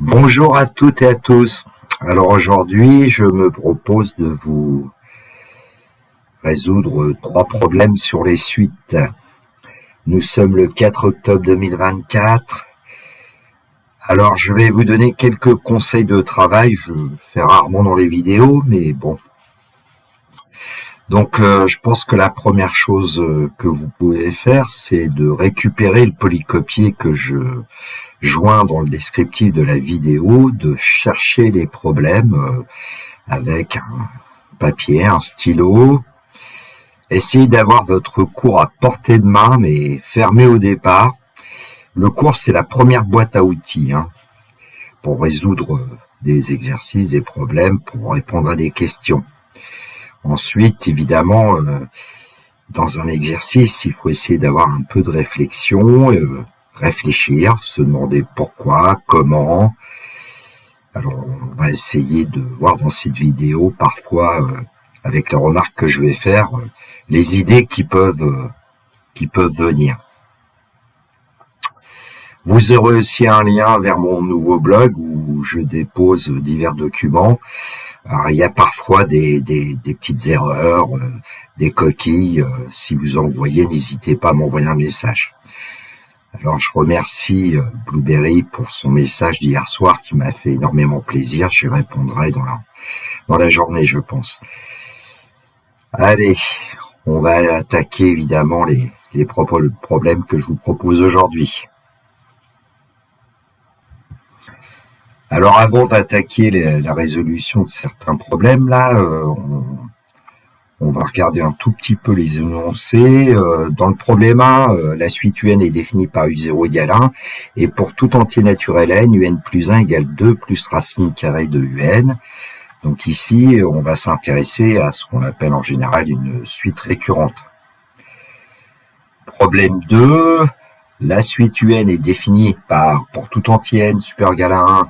Bonjour à toutes et à tous. Alors aujourd'hui, je me propose de vous résoudre 3 problèmes sur les suites. Nous sommes le 4 octobre 2024. Alors je vais vous donner quelques conseils de travail. Je le fais rarement dans les vidéos, mais bon. Donc je pense que la première chose que vous pouvez faire, c'est de récupérer le polycopier que je joins dans le descriptif de la vidéo, de chercher les problèmes avec un papier, un stylo. Essayez d'avoir votre cours à portée de main, mais fermé au départ. Le cours, c'est la première boîte à outils pour résoudre des exercices, des problèmes, pour répondre à des questions. Ensuite, évidemment, dans un exercice, il faut essayer d'avoir un peu de réflexion, réfléchir, se demander pourquoi, comment. Alors, on va essayer de voir dans cette vidéo, parfois, avec les remarques que je vais faire, les idées qui peuvent venir. Vous aurez aussi un lien vers mon nouveau blog où je dépose divers documents. Alors, il y a parfois des petites erreurs, des coquilles. Si vous en voyez, n'hésitez pas à m'envoyer un message. Alors, je remercie Blueberry pour son message d'hier soir qui m'a fait énormément plaisir. Je répondrai dans la journée, je pense. Allez, on va attaquer évidemment les problèmes que je vous propose aujourd'hui. Alors avant d'attaquer la résolution de certains problèmes, là, on va regarder un tout petit peu les énoncés. Dans le problème 1, la suite UN est définie par U0 égale 1, et pour tout entier naturel n, UN plus 1 égale 2 plus racine carrée de UN. Donc ici, on va s'intéresser à ce qu'on appelle en général une suite récurrente. Problème 2, la suite UN est définie par, pour tout entier n supérieur égal à 1,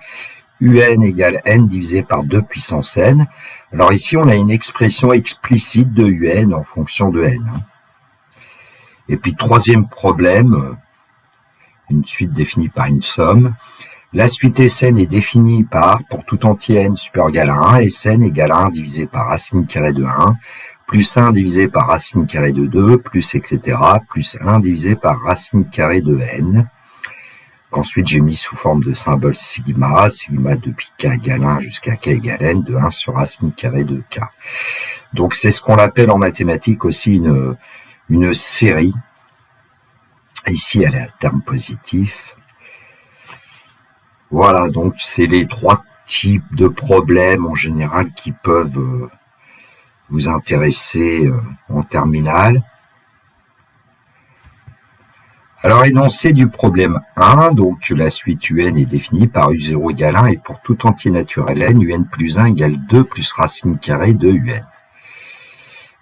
UN égale n divisé par 2 puissance n. Alors ici, on a une expression explicite de UN en fonction de n. Et puis, troisième problème, une suite définie par une somme. La suite Sn est définie par, pour tout entier n supérieur égal à 1, Sn égale 1 divisé par racine carrée de 1, plus 1 divisé par racine carrée de 2, plus etc., plus 1 divisé par racine carrée de n, qu'ensuite j'ai mis sous forme de symbole sigma depuis k égale 1 jusqu'à k égale n, de 1 sur racine carrée de k. Donc c'est ce qu'on appelle en mathématiques aussi une série. Ici, elle est à terme positif. Voilà, donc c'est les 3 types de problèmes en général qui peuvent vous intéresser en terminale. Alors, énoncé du problème 1, donc la suite UN est définie par U0 égale 1 et pour tout entier naturel n, UN plus 1 égale 2 plus racine carrée de UN.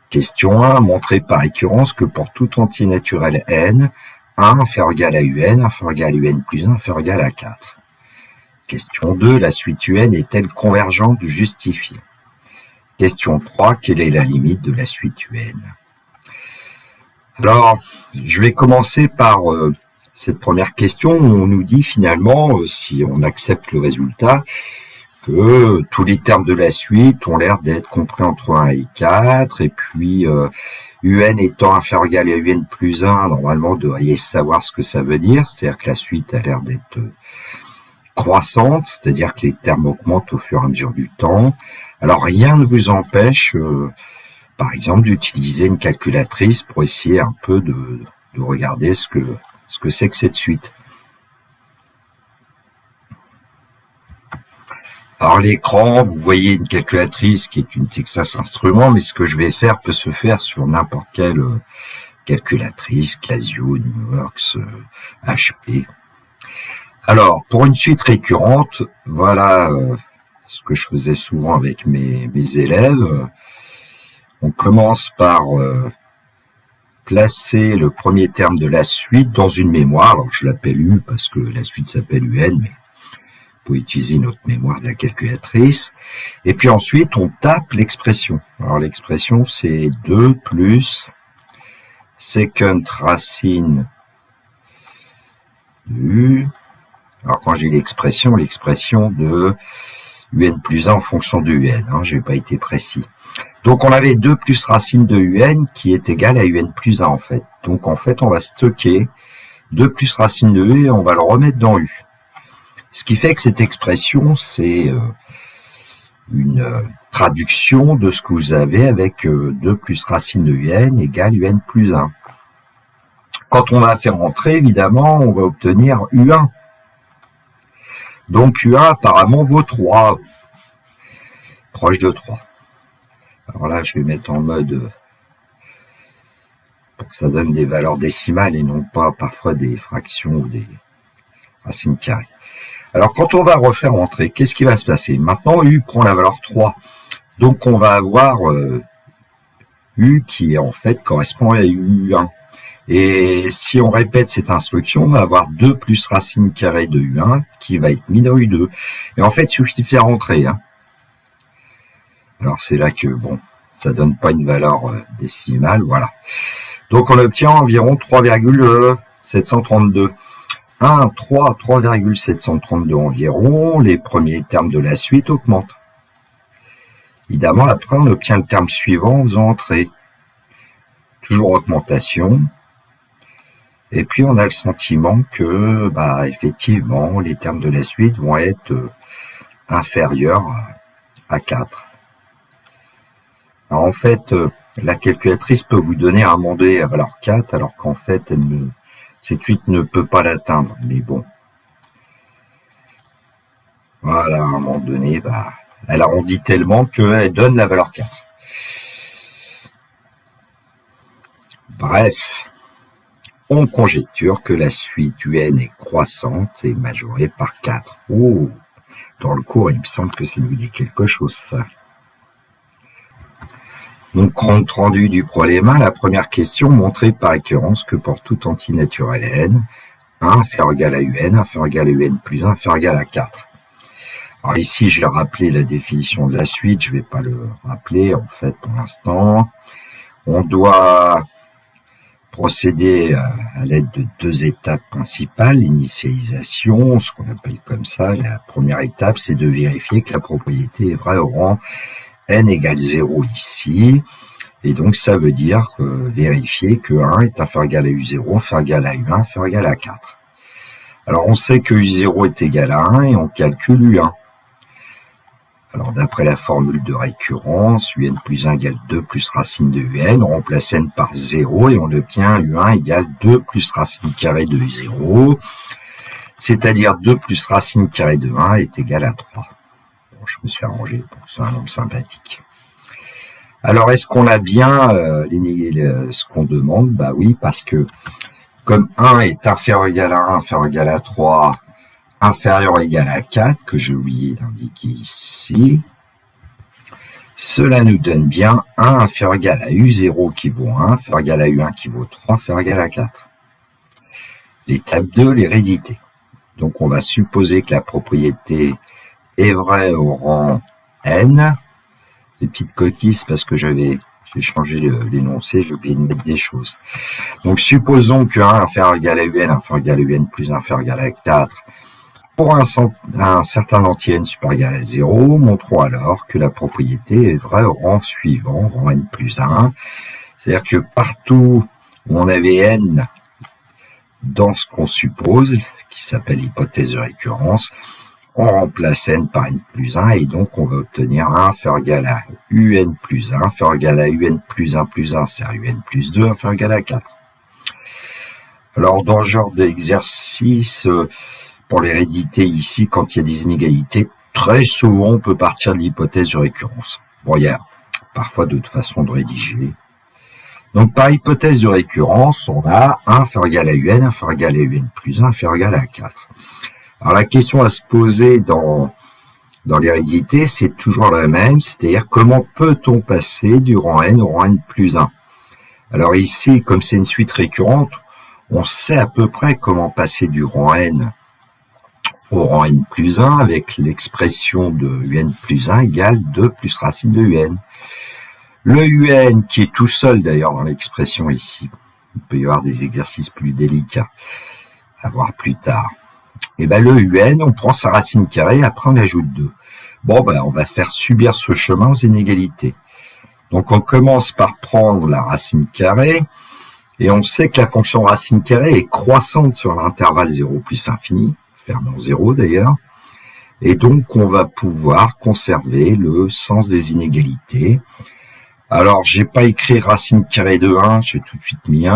Question 1, montrer par récurrence que pour tout entier naturel n, 1 inférieur égal à UN, inférieur égal à UN plus 1, inférieur égal à 4. Question 2, la suite UN est-elle convergente ou justifiée? Question 3, quelle est la limite de la suite UN? Alors, je vais commencer par cette première question où on nous dit finalement, si on accepte le résultat, que tous les termes de la suite ont l'air d'être compris entre 1 et 4, et puis UN étant inférieur ou égal à UN plus 1, normalement, vous devriez savoir ce que ça veut dire, c'est-à-dire que la suite a l'air d'être croissante, c'est-à-dire que les termes augmentent au fur et à mesure du temps. Alors, rien ne vous empêche, par exemple, d'utiliser une calculatrice pour essayer un peu de regarder ce que c'est que cette suite. Alors l'écran, vous voyez une calculatrice qui est une Texas Instruments, mais ce que je vais faire peut se faire sur n'importe quelle calculatrice, Casio, Uniworks, HP. Alors, pour une suite récurrente, voilà ce que je faisais souvent avec mes élèves. On commence par placer le premier terme de la suite dans une mémoire. Alors, je l'appelle U parce que la suite s'appelle UN, mais vous pouvez utiliser notre mémoire de la calculatrice. Et puis ensuite, on tape l'expression. Alors, l'expression, c'est 2 plus second racine de U. Alors quand j'ai l'expression de un plus 1 en fonction de un, hein, j'ai pas été précis. Donc on avait 2 plus racine de un qui est égal à un plus 1 en fait. Donc en fait on va stocker 2 plus racine de u et on va le remettre dans u. Ce qui fait que cette expression c'est une traduction de ce que vous avez avec 2 plus racine de un égale un plus 1. Quand on va faire entrer, évidemment, on va obtenir u1. Donc u1 apparemment vaut 3, proche de 3. Alors là, je vais mettre en mode pour que ça donne des valeurs décimales et non pas parfois des fractions ou des racines carrées. Alors quand on va refaire entrer, qu'est-ce qui va se passer? Maintenant, u prend la valeur 3. Donc on va avoir u qui en fait correspond à u1. Et si on répète cette instruction, on va avoir 2 plus racine carrée de u1 qui va être mis dans u2. Et en fait, il suffit de faire entrer. Hein. Alors c'est là que, bon, ça donne pas une valeur décimale, voilà. Donc on obtient environ 3,732. 3,732 environ. Les premiers termes de la suite augmentent. Évidemment, après, on obtient le terme suivant en faisant entrer. Toujours augmentation. Et puis, on a le sentiment que, effectivement, les termes de la suite vont être inférieurs à 4. Alors, en fait, la calculatrice peut vous donner à un moment donné la valeur 4, alors qu'en fait, cette suite ne peut pas l'atteindre. Mais bon. Voilà, à un moment donné, elle arrondit tellement qu'elle donne la valeur 4. Bref. On conjecture que la suite UN est croissante et majorée par 4. Oh, dans le cours, il me semble que ça nous dit quelque chose, ça. Donc, compte rendu du problème 1, la première question montrait par récurrence que pour tout antinaturel n, 1 inférieur égal à un, inférieur égal à un plus 1, inférieur égal à 4. Alors ici, j'ai rappelé la définition de la suite, je ne vais pas le rappeler, en fait, pour l'instant. On doit procéder à l'aide de 2 étapes principales, l'initialisation, ce qu'on appelle comme ça. La première étape, c'est de vérifier que la propriété est vraie au rang n égale 0 ici. Et donc, ça veut dire vérifier que 1 est inférieur égal à u0, inférieur égal à u1, inférieur égal à 4. Alors, on sait que u0 est égal à 1 et on calcule u1. Alors, d'après la formule de récurrence, un plus 1 égale 2 plus racine de un, on remplace n par 0 et on obtient u1 égale 2 plus racine carrée de u0, c'est-à-dire 2 plus racine carrée de 1 est égal à 3. Bon, je me suis arrangé pour que ce soit un nombre sympathique. Alors, est-ce qu'on a bien ce qu'on demande? Bah oui, parce que comme 1 est inférieur égal à 1, inférieur égal à 3, inférieur ou égal à 4, que j'ai oublié d'indiquer ici, cela nous donne bien 1 inférieur égal à u0 qui vaut 1, inférieur égal à u1 qui vaut 3, inférieur égal à 4. L'étape 2, l'hérédité. Donc on va supposer que la propriété est vraie au rang n. Les petites coquilles, c'est parce que j'ai changé l'énoncé, j'ai oublié de mettre des choses. Donc supposons que 1 inférieur égal à un, inférieur égal à un plus 1 inférieur égal à 4, pour un certain entier n supérieur égal à 0, montrons alors que la propriété est vraie au rang suivant, rang n plus 1. C'est-à-dire que partout où on avait n dans ce qu'on suppose, qui s'appelle l'hypothèse de récurrence, on remplace n par n plus 1 et donc on va obtenir 1 inférieur égal à un plus 1, inférieur égal à un plus 1, c'est un plus 2, inférieur égal à 4. Alors dans ce genre d'exercice, pour l'hérédité ici, quand il y a des inégalités, très souvent on peut partir de l'hypothèse de récurrence. Bon, il y a parfois d'autres façons de rédiger. Donc par hypothèse de récurrence, on a 1 inférieur égal à un, inférieur égal à un plus 1, inférieur égal à 4. Alors la question à se poser dans l'hérédité, c'est toujours la même, c'est-à-dire comment peut-on passer du rang n au rang n plus 1. Alors ici, comme c'est une suite récurrente, on sait à peu près comment passer du rang n au rang n plus 1 avec l'expression de un plus 1 égale 2 plus racine de un. Le un qui est tout seul d'ailleurs dans l'expression ici. Il peut y avoir des exercices plus délicats à voir plus tard. et ben le UN, on prend sa racine carrée, après on ajoute 2. Bon, ben on va faire subir ce chemin aux inégalités. Donc on commence par prendre la racine carrée, et on sait que la fonction racine carrée est croissante sur l'intervalle 0 plus infini, fermé en 0 d'ailleurs, et donc on va pouvoir conserver le sens des inégalités. Alors, j'ai pas écrit racine carrée de 1, j'ai tout de suite mis 1,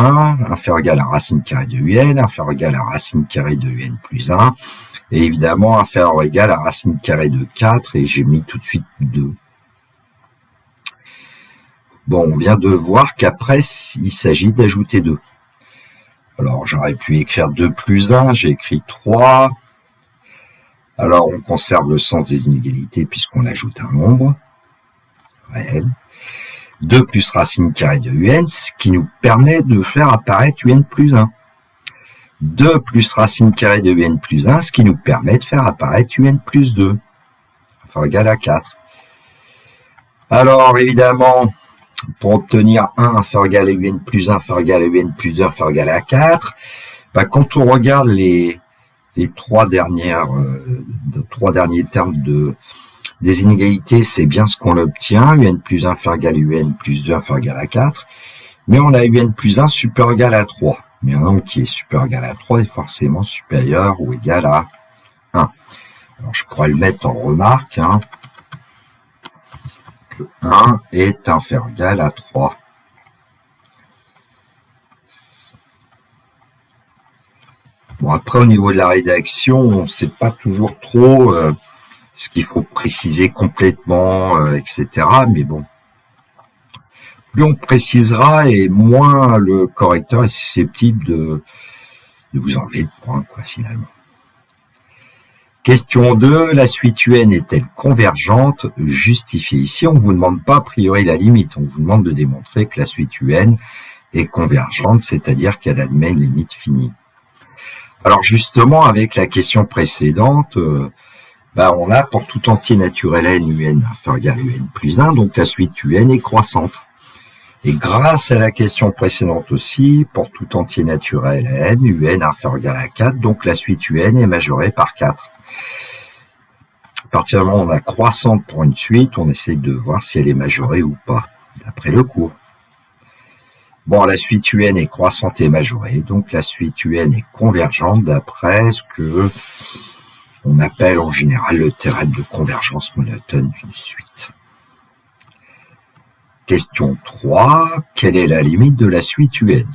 inférieur égal à racine carrée de UN, inférieur égal à racine carrée de UN plus 1, et évidemment inférieur égal à racine carrée de 4, et j'ai mis tout de suite 2. Bon, on vient de voir qu'après, il s'agit d'ajouter 2. Alors, j'aurais pu écrire 2 plus 1, j'ai écrit 3. Alors, on conserve le sens des inégalités puisqu'on ajoute un nombre réel. 2 plus racine carrée de UN, ce qui nous permet de faire apparaître UN plus 1. 2 plus racine carrée de UN plus 1, ce qui nous permet de faire apparaître UN plus 2, enfin égal à 4. Alors, évidemment, pour obtenir 1 inférieur égal à UN plus 1, inférieur égal à UN plus 2, inférieur égal à 4, bah, quand on regarde les trois derniers termes des inégalités, c'est bien ce qu'on obtient, UN plus 1 inférieur égal à UN plus 2 inférieur égal à 4, mais on a UN plus 1 supérieur égal à 3. Mais un nombre qui est supérieur égal à 3 est forcément supérieur ou égal à 1. Alors je pourrais le mettre en remarque, que 1 est inférieur égal à 3. Bon, après au niveau de la rédaction, on ne sait pas toujours trop ce qu'il faut préciser complètement, etc. Mais bon, plus on précisera et moins le correcteur est susceptible de vous enlever de points, quoi, finalement. Question 2, la suite UN est-elle convergente? Justifiée. Ici, on ne vous demande pas a priori la limite, on vous demande de démontrer que la suite UN est convergente, c'est-à-dire qu'elle admet une limite finie. Alors justement, avec la question précédente, on a pour tout entier naturel n, UN inférieur égal à UN plus 1, donc la suite UN est croissante. Et grâce à la question précédente aussi, pour tout entier naturel n, UN inférieur égal à 4, donc la suite UN est majorée par 4. À partir du moment où on a croissante pour une suite, on essaye de voir si elle est majorée ou pas, d'après le cours. Bon, la suite UN est croissante et majorée, donc la suite UN est convergente d'après ce que on appelle en général le théorème de convergence monotone d'une suite. Question 3, quelle est la limite de la suite UN?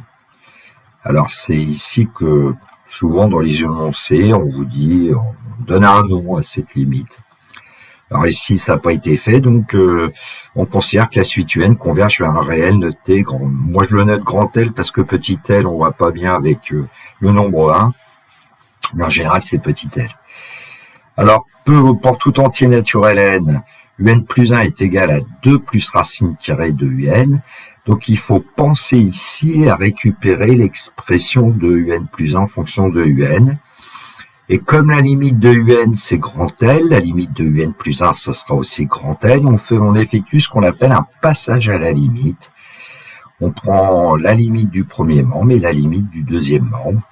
Alors c'est ici que souvent dans les énoncés, on vous dit, on donne un nom à cette limite. Alors ici, ça n'a pas été fait, donc on considère que la suite UN converge vers un réel noté grand. Moi, je le note grand L parce que petit l, on voit pas bien avec le nombre 1, mais en général, c'est petit l. Alors, pour tout entier naturel n, UN plus 1 est égal à 2 plus racine carrée de UN, donc il faut penser ici à récupérer l'expression de UN plus 1 en fonction de UN. Et comme la limite de UN, c'est grand L, la limite de UN plus 1, ça sera aussi grand L, on effectue ce qu'on appelle un passage à la limite. On prend la limite du premier membre et la limite du deuxième membre.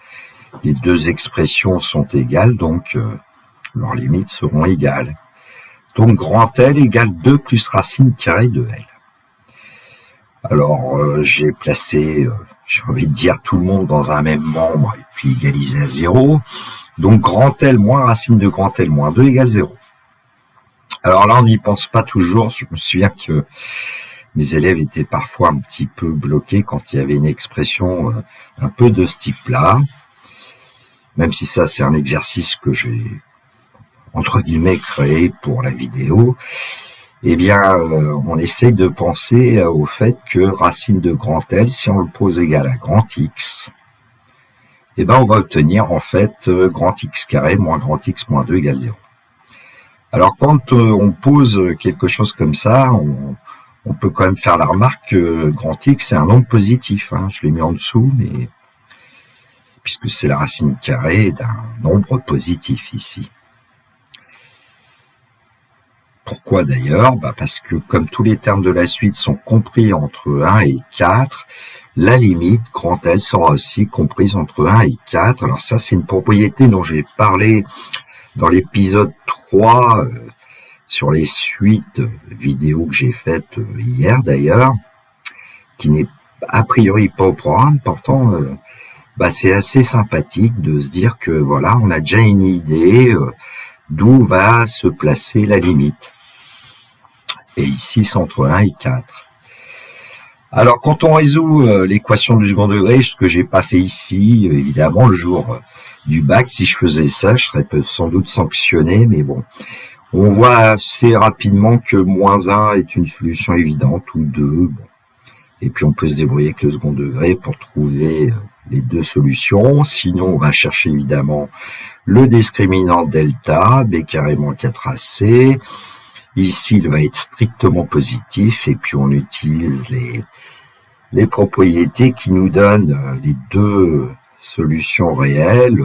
Les deux expressions sont égales, donc leurs limites seront égales. Donc grand L égale 2 plus racine carrée de L. Alors j'ai placé, j'ai envie de dire tout le monde dans un même membre et puis égalisé à 0. Donc grand L moins racine de grand L moins 2 égale 0. Alors là, on n'y pense pas toujours. Je me souviens que mes élèves étaient parfois un petit peu bloqués quand il y avait une expression un peu de ce type-là. Même si ça, c'est un exercice que j'ai, entre guillemets, créé pour la vidéo. Eh bien, on essaye de penser au fait que racine de grand L, si on le pose égal à grand X, eh ben, on va obtenir en fait grand X carré moins grand X moins 2 égale 0. Alors, quand on pose quelque chose comme ça, on peut quand même faire la remarque que grand X, c'est un nombre positif. Je l'ai mis en dessous, mais puisque c'est la racine carrée d'un nombre positif ici. Pourquoi d'ailleurs? Parce que comme tous les termes de la suite sont compris entre 1 et 4, la limite, grand L, sera aussi comprise entre 1 et 4. Alors ça, c'est une propriété dont j'ai parlé dans l'épisode 3, sur les suites vidéo que j'ai faites hier d'ailleurs, qui n'est a priori pas au programme. Pourtant, c'est assez sympathique de se dire que voilà, on a déjà une idée d'où va se placer la limite. Et ici, c'est entre 1 et 4. Alors, quand on résout l'équation du second degré, ce que j'ai pas fait ici, évidemment, le jour du bac, si je faisais ça, je serais sans doute sanctionné, mais bon. On voit assez rapidement que -1 est une solution évidente, ou 2. Bon. Et puis, on peut se débrouiller avec le second degré pour trouver les deux solutions. Sinon, on va chercher évidemment le discriminant delta, b carré moins 4ac. Ici, il va être strictement positif, et puis on utilise les propriétés qui nous donnent les deux solutions réelles,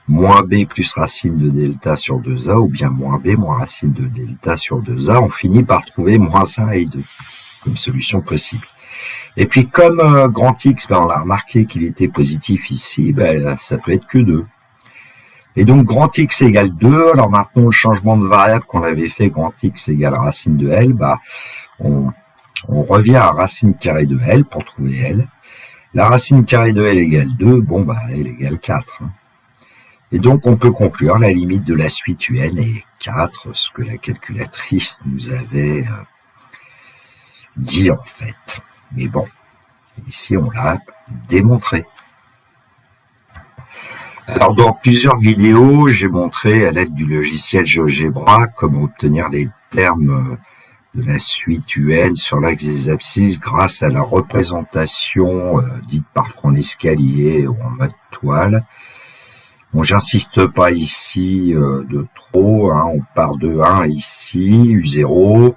moins b plus racine de delta sur 2a, ou bien moins b moins racine de delta sur 2a. On finit par trouver -1 et 2 comme solution possible. Et puis comme grand X, on a remarqué qu'il était positif ici, ça peut être que 2. Et donc grand X égale 2, alors maintenant le changement de variable qu'on avait fait, grand X égale racine de L, on revient à racine carrée de L pour trouver L. La racine carrée de L égale 2, L égale 4. Et donc on peut conclure la limite de la suite UN est 4, ce que la calculatrice nous avait dit en fait. Mais bon, ici on l'a démontré. Alors dans plusieurs vidéos, j'ai montré à l'aide du logiciel GeoGebra comment obtenir les termes de la suite UN sur l'axe des abscisses grâce à la représentation dite parfois en escalier ou en mode toile. Bon, j'insiste pas ici de trop, on part de 1 ici, U0,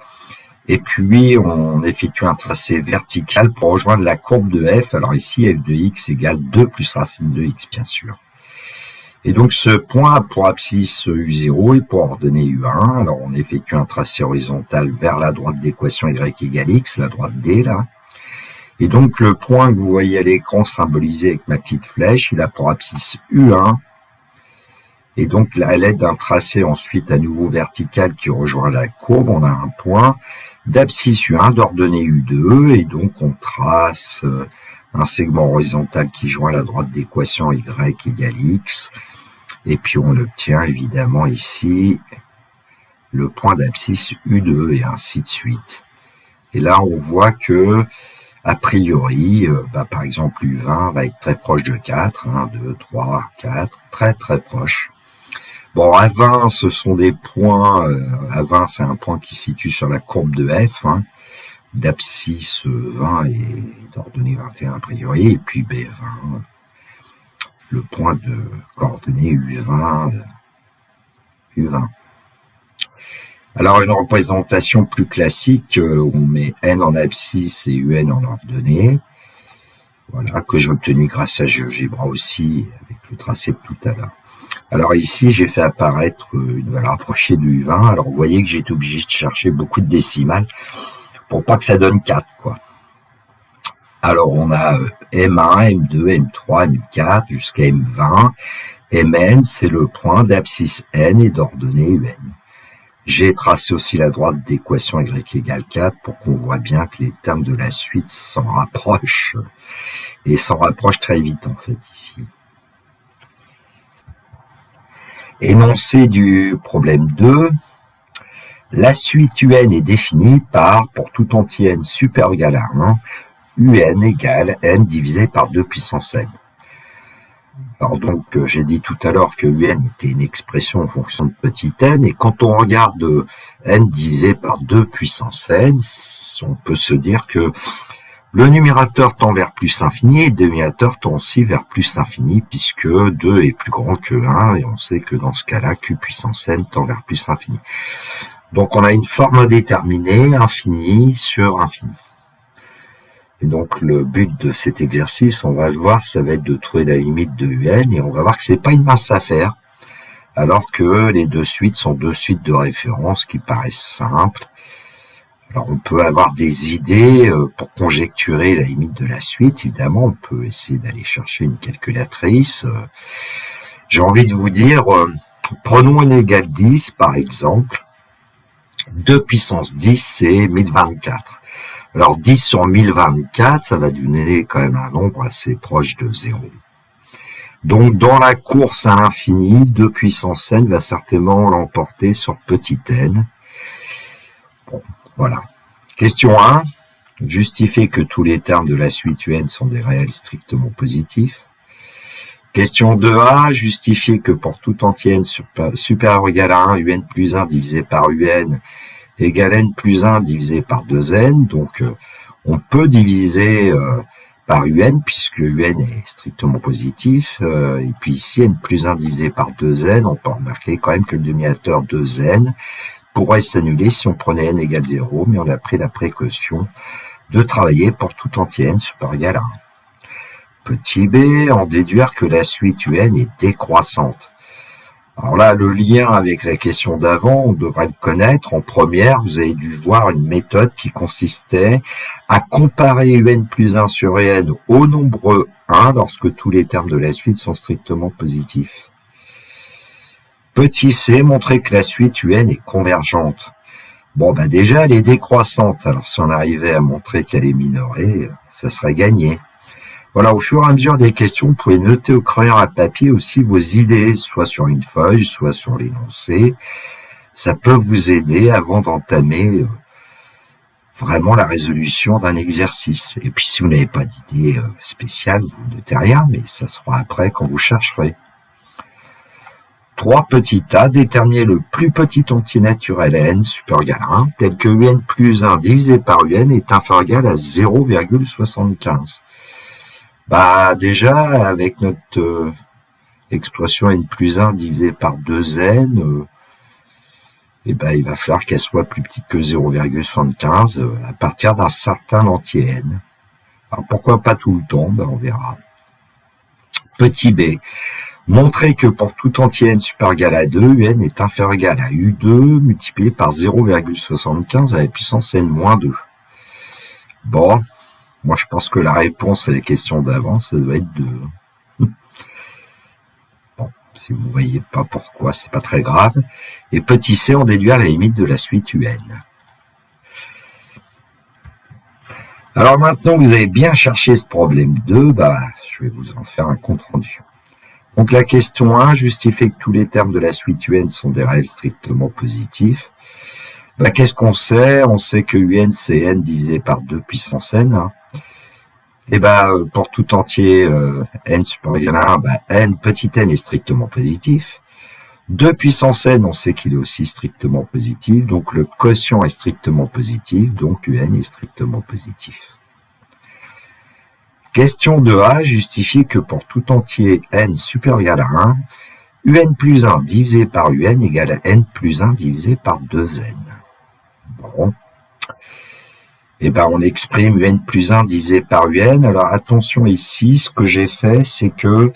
et puis on effectue un tracé vertical pour rejoindre la courbe de F. Alors ici, f de x égale 2 plus racine de x, bien sûr. Et donc ce point a pour abscisse U0 et pour ordonnée U1. Alors on effectue un tracé horizontal vers la droite d'équation y égale x, la droite D là. Et donc le point que vous voyez à l'écran symbolisé avec ma petite flèche, il a pour abscisse U1. Et donc à l'aide d'un tracé ensuite à nouveau vertical qui rejoint la courbe, on a un point d'abscisse U1 d'ordonnée U2. Et donc on trace un segment horizontal qui joint la droite d'équation y égale x. Et puis on obtient évidemment ici le point d'abscisse U2 et ainsi de suite. Et là on voit que a priori, par exemple U20 va être très proche de 4, 1, 2, 3, 4, très très proche. Bon, A20 ce sont des points, A20 c'est un point qui se situe sur la courbe de F, d'abscisse 20 et d'ordonnée 21 a priori, et puis B20, le point de coordonnée U20. Alors une représentation plus classique, on met N en abscisse et UN en ordonnée, voilà, que j'ai obtenu grâce à GeoGebra aussi, avec le tracé de tout à l'heure. Alors ici, j'ai fait apparaître une valeur approchée de U20, alors vous voyez que j'ai été obligé de chercher beaucoup de décimales, pour pas que ça donne 4, quoi. Alors, on a M1, M2, M3, M4, jusqu'à M20. Mn, c'est le point d'abscisse N et d'ordonnée UN. J'ai tracé aussi la droite d'équation y égale 4 pour qu'on voit bien que les termes de la suite s'en rapprochent. Et s'en rapprochent très vite, en fait, ici. Énoncé du problème 2. La suite UN est définie par, pour tout entier n supérieur ou égal à 1, UN égale n divisé par 2 puissance n. Alors donc, j'ai dit tout à l'heure que UN était une expression en fonction de petit n, et quand on regarde n divisé par 2 puissance n, on peut se dire que le numérateur tend vers plus infini, et le dénominateur tend aussi vers plus infini, puisque 2 est plus grand que 1, et on sait que dans ce cas-là, q puissance n tend vers plus infini. Donc on a une forme indéterminée, infini sur infini. Et donc le but de cet exercice, on va le voir, ça va être de trouver la limite de UN, et on va voir que c'est pas une mince affaire, alors que les deux suites sont deux suites de référence qui paraissent simples. Alors on peut avoir des idées pour conjecturer la limite de la suite, évidemment, on peut essayer d'aller chercher une calculatrice. J'ai envie de vous dire, prenons n égale 10 par exemple, 2 puissance 10 c'est 1024. Alors 10 sur 1024, ça va donner quand même un nombre assez proche de 0. Donc dans la course à l'infini, 2 puissance n va certainement l'emporter sur petit n. Bon, voilà. Question 1. Justifier que tous les termes de la suite un sont des réels strictement positifs. Question 2a. Justifier que pour tout entier n supérieur ou égal à 1, un plus 1 divisé par un égale n plus 1 divisé par 2n. Donc on peut diviser par un puisque un est strictement positif. Et puis ici, n plus 1 divisé par 2n, on peut remarquer quand même que le dénominateur 2n pourrait s'annuler si on prenait n égale 0, mais on a pris la précaution de travailler pour tout entier n supérieur ou égal à 1. Petit b, en déduire que la suite un est décroissante. Alors là, le lien avec la question d'avant, on devrait le connaître. En première, vous avez dû voir une méthode qui consistait à comparer un plus 1 sur n au nombre 1 lorsque tous les termes de la suite sont strictement positifs. Petit c, montrer que la suite un est convergente. Bon, bah déjà, elle est décroissante. Alors, si on arrivait à montrer qu'elle est minorée, ça serait gagné. Voilà, au fur et à mesure des questions, vous pouvez noter au crayon à papier aussi vos idées, soit sur une feuille, soit sur l'énoncé. Ça peut vous aider avant d'entamer vraiment la résolution d'un exercice. Et puis, si vous n'avez pas d'idée spéciale, vous notez rien, mais ça sera après quand vous chercherez. 3 petits a, déterminer le plus petit entier naturel n supérieur ou égal à 1, tel que un plus 1 divisé par un est inférieur ou égal à 0,75. Bah déjà, avec notre expression n plus 1 divisé par 2n, il va falloir qu'elle soit plus petite que 0,75 à partir d'un certain entier n. Alors pourquoi pas tout le temps, on verra. Petit b, montrer que pour tout entier n supérieur ou égal à 2, un est inférieur ou égal à u2 multiplié par 0,75 à la puissance n-2. Bon. Moi, je pense que la réponse à la question d'avant, ça doit être 2. Bon, si vous ne voyez pas pourquoi, c'est pas très grave. Et petit c, on déduit à la limite de la suite un. Alors maintenant, vous avez bien cherché ce problème 2, je vais vous en faire un compte rendu. Donc la question 1, justifier que tous les termes de la suite un sont des réels strictement positifs. Qu'est-ce qu'on sait? On sait que un, c'est n divisé par 2 puissance n. Et pour tout entier n supérieur ou égal à 1, n petit n est strictement positif. 2 puissance n, on sait qu'il est aussi strictement positif, donc le quotient est strictement positif, donc un est strictement positif. Question 2a, justifier que pour tout entier n supérieur ou égal à 1, un plus 1 divisé par un égale à n plus 1 divisé par 2n. Bon. Et on exprime un plus 1 divisé par un. Alors attention ici, ce que j'ai fait, c'est que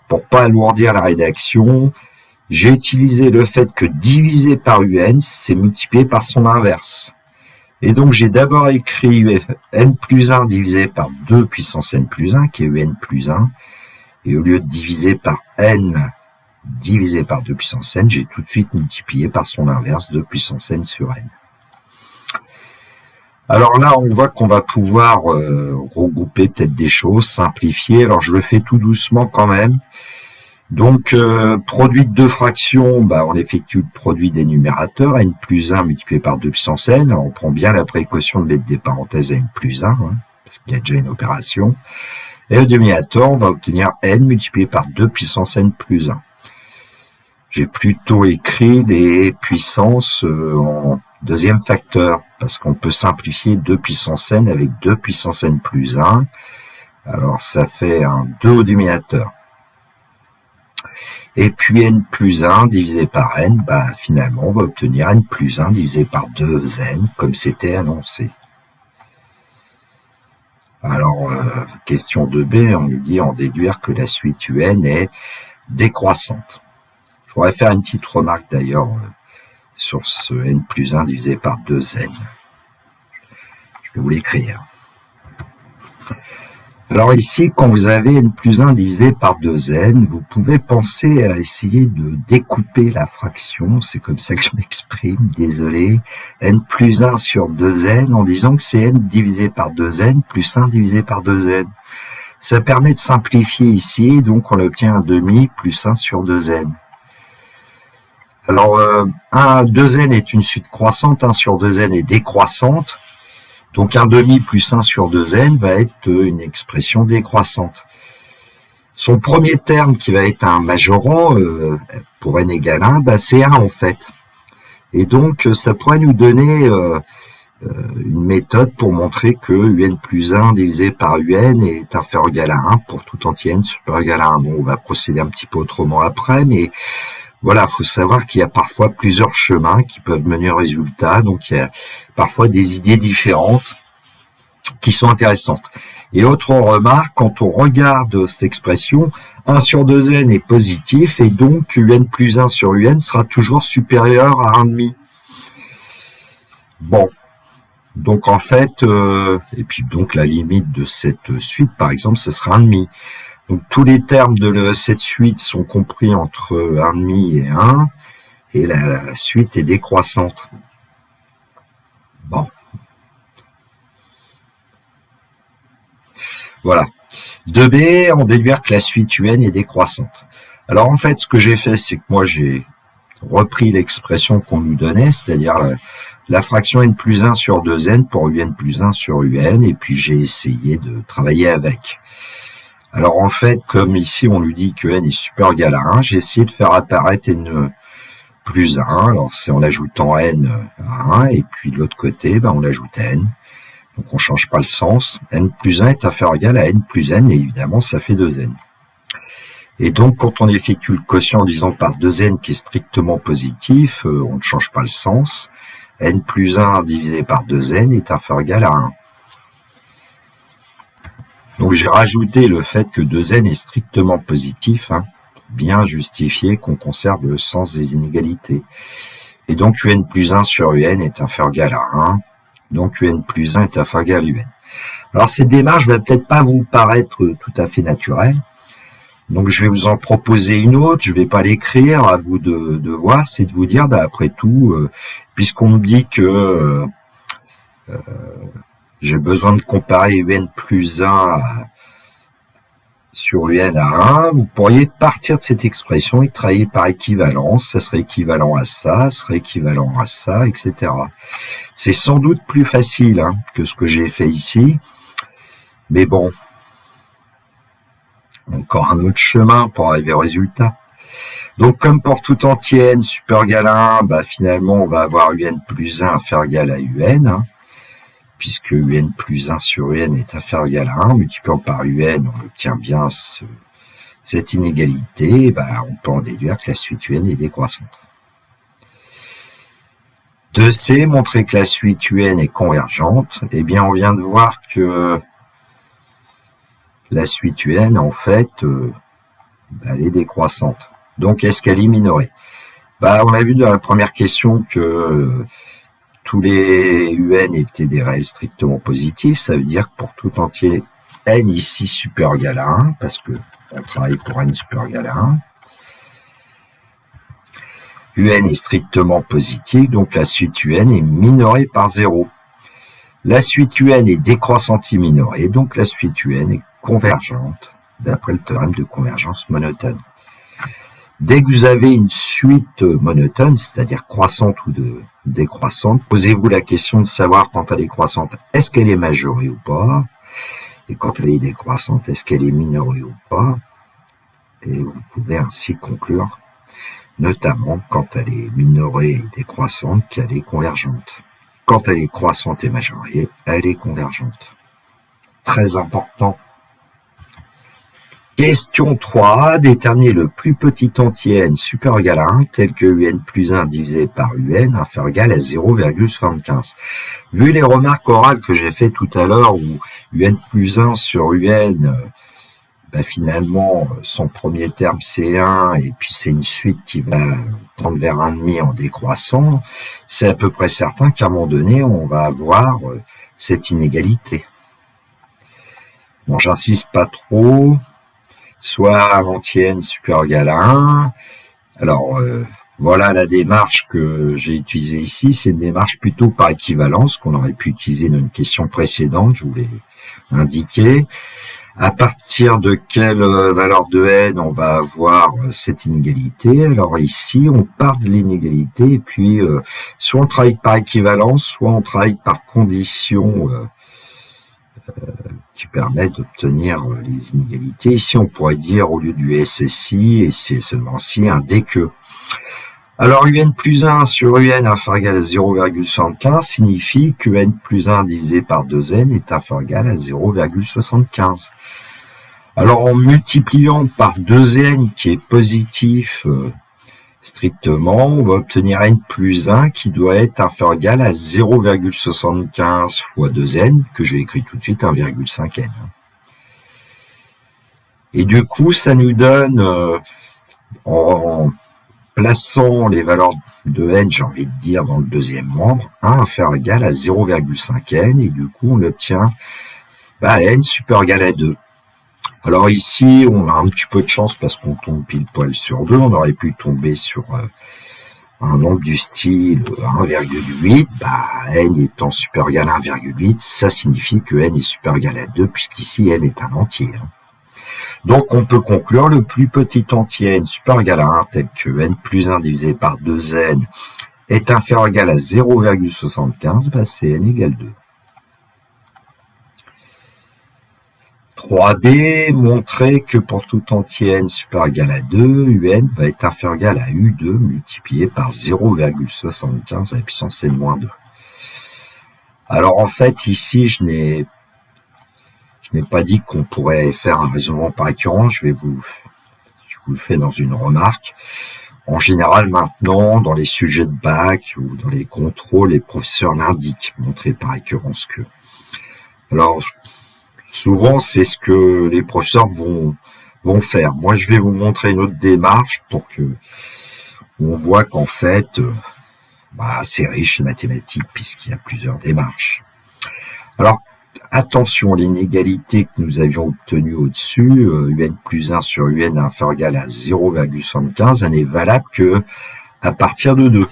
pour pas alourdir la rédaction, j'ai utilisé le fait que divisé par un, c'est multiplié par son inverse. Et donc j'ai d'abord écrit n plus 1 divisé par 2 puissance n plus 1, qui est un plus 1. Et au lieu de diviser par n divisé par 2 puissance n, j'ai tout de suite multiplié par son inverse, 2 puissance n sur n. Alors là, on voit qu'on va pouvoir regrouper peut-être des choses, simplifier. Alors je le fais tout doucement quand même. Donc, produit de deux fractions, on effectue le produit des numérateurs, n plus 1 multiplié par 2 puissance n. Alors, on prend bien la précaution de mettre des parenthèses à n plus 1, parce qu'il y a déjà une opération. Et au dénominateur, on va obtenir n multiplié par 2 puissance n plus 1. J'ai plutôt écrit les puissances en deuxième facteur, parce qu'on peut simplifier 2 puissance n avec 2 puissance n plus 1. Alors, ça fait un 2 au dénominateur. Et puis n plus 1 divisé par n, finalement, on va obtenir n plus 1 divisé par 2n, comme c'était annoncé. Alors, question 2b, on nous dit en déduire que la suite un est décroissante. Je voudrais faire une petite remarque d'ailleurs sur ce n plus 1 divisé par 2n. vais vous l'écrire. Alors ici, quand vous avez n plus 1 divisé par 2n, vous pouvez penser à essayer de découper la fraction, c'est comme ça que je m'exprime, désolé, n plus 1 sur 2n en disant que c'est n divisé par 2n plus 1 divisé par 2n. Ça permet de simplifier ici, donc on obtient un demi plus 1 sur 2n. Alors, 2n est une suite croissante, 1 sur 2n est décroissante. Donc, un demi plus 1 sur 2n va être une expression décroissante. Son premier terme, qui va être un majorant, pour n égale 1, c'est 1 en fait. Et donc, ça pourrait nous donner une méthode pour montrer que un plus 1 divisé par un est inférieur ou égal à 1 pour tout entier n supérieur ou égal à 1. Bon, on va procéder un petit peu autrement après, mais voilà, il faut savoir qu'il y a parfois plusieurs chemins qui peuvent mener au résultat, donc il y a parfois des idées différentes qui sont intéressantes. Et autre remarque, quand on regarde cette expression, 1 sur 2n est positif, et donc un plus 1 sur un sera toujours supérieur à 1,5. Bon, donc en fait, et puis donc la limite de cette suite, par exemple, ce sera 1,5. Donc tous les termes de cette suite sont compris entre 1,5 et 1, et la suite est décroissante. Bon. Voilà. 2b, on déduire que la suite un est décroissante. Alors en fait, ce que j'ai fait, c'est que moi j'ai repris l'expression qu'on nous donnait, c'est-à-dire la fraction n plus 1 sur 2n pour un plus 1 sur un, et puis j'ai essayé de travailler avec. Alors en fait, comme ici on nous dit que n est supérieur ou égal à 1, j'ai essayé de faire apparaître n plus 1, alors c'est en ajoutant n à 1, et puis de l'autre côté, on ajoute n, donc on ne change pas le sens, n plus 1 est inférieur ou égal à n plus n, et évidemment ça fait 2n. Et donc quand on effectue le quotient en disant par 2n qui est strictement positif, on ne change pas le sens, n plus 1 divisé par 2n est inférieur ou égal à 1. Donc j'ai rajouté le fait que 2n est strictement positif, bien justifié qu'on conserve le sens des inégalités. Et donc un plus 1 sur un est inférieur ou égal à 1, donc un plus 1 est inférieur ou égal à un. Alors cette démarche va peut-être pas vous paraître tout à fait naturelle, donc je vais vous en proposer une autre, je vais pas l'écrire, à vous de voir, c'est de vous dire, après tout, puisqu'on me dit que j'ai besoin de comparer un plus 1 sur un à 1, vous pourriez partir de cette expression et travailler par équivalence, ça serait équivalent à ça serait équivalent à ça, etc. C'est sans doute plus facile que ce que j'ai fait ici, mais bon, encore un autre chemin pour arriver au résultat. Donc comme pour tout entier n supérieur ou égal à 1, finalement on va avoir un plus 1 inférieur ou égal à un, puisque un plus 1 sur un est inférieur ou égal à 1, multipliant par un, on obtient bien cette inégalité, on peut en déduire que la suite un est décroissante. 2c, montrer que la suite un est convergente, eh bien on vient de voir que la suite un, en fait, elle est décroissante. Donc est-ce qu'elle est minorée? On a vu dans la première question que tous les un étaient des réels strictement positifs, ça veut dire que pour tout entier n ici supérieur ou égal à 1, parce que on travaille pour n supérieur ou égal à 1, un est strictement positif, donc la suite un est minorée par 0. La suite un est décroissante et minorée, donc la suite un est convergente, d'après le théorème de convergence monotone. Dès que vous avez une suite monotone, c'est-à-dire croissante ou décroissante, posez-vous la question de savoir quand elle est croissante, est-ce qu'elle est majorée ou pas? Et quand elle est décroissante, est-ce qu'elle est minorée ou pas? Et vous pouvez ainsi conclure, notamment quand elle est minorée et décroissante, qu'elle est convergente. Quand elle est croissante et majorée, elle est convergente. Très important. Question 3. Déterminer le plus petit entier n supérieur ou égal à 1, tel que un plus 1 divisé par un inférieur ou égal à 0,75. Vu les remarques orales que j'ai fait tout à l'heure, où un plus 1 sur un, finalement, son premier terme c'est 1, et puis c'est une suite qui va tendre vers 1,5 en décroissant, c'est à peu près certain qu'à un moment donné, on va avoir cette inégalité. Bon, j'insiste pas trop, soit l'anti-n supérieur égal à 1. Alors, voilà la démarche que j'ai utilisée ici, c'est une démarche plutôt par équivalence qu'on aurait pu utiliser dans une question précédente, je vous l'ai indiqué. À partir de quelle valeur de n on va avoir cette inégalité? Alors ici, on part de l'inégalité et puis soit on travaille par équivalence, soit on travaille par condition qui permet d'obtenir les inégalités. Ici, on pourrait dire au lieu du SSI, et c'est seulement si, un DQ. Alors, UN plus 1 sur UN inférieur égal à 0,75 signifie que n plus 1 divisé par 2n est inférieur égal à 0,75. Alors, en multipliant par 2n qui est positif strictement, on va obtenir n plus 1 qui doit être inférieur égal à 0,75 fois 2n, que j'ai écrit tout de suite 1,5n. Et du coup, ça nous donne, en plaçant les valeurs de n, j'ai envie de dire, dans le deuxième membre, 1 inférieur égal à 0,5n, et du coup, on obtient n supérieur égal à 2. Alors ici, on a un petit peu de chance parce qu'on tombe pile poil sur 2, on aurait pu tomber sur un nombre du style 1,8, n étant supérieur égal à 1,8, ça signifie que n est supérieur égal à 2, puisqu'ici n est un entier. Donc on peut conclure le plus petit entier n supérieur égal à 1, tel que n plus 1 divisé par 2n est inférieur égal à 0,75, c'est n égale 2. 3b, montrer que pour tout entier n supérieur égal à 2, un va être inférieur égal à u2 multiplié par 0,75 à la puissance n-2. Alors en fait, ici, je n'ai pas dit qu'on pourrait faire un raisonnement par récurrence, je vous le fais dans une remarque. En général, maintenant, dans les sujets de bac ou dans les contrôles, les professeurs l'indiquent, montrer par récurrence que. Alors, souvent, c'est ce que les professeurs vont faire. Moi, je vais vous montrer une autre démarche pour que on voit qu'en fait, c'est riche les mathématiques puisqu'il y a plusieurs démarches. Alors, attention, l'inégalité que nous avions obtenue au-dessus, un plus 1 sur un inférieur égal à 0,75, elle n'est valable que à partir de 2.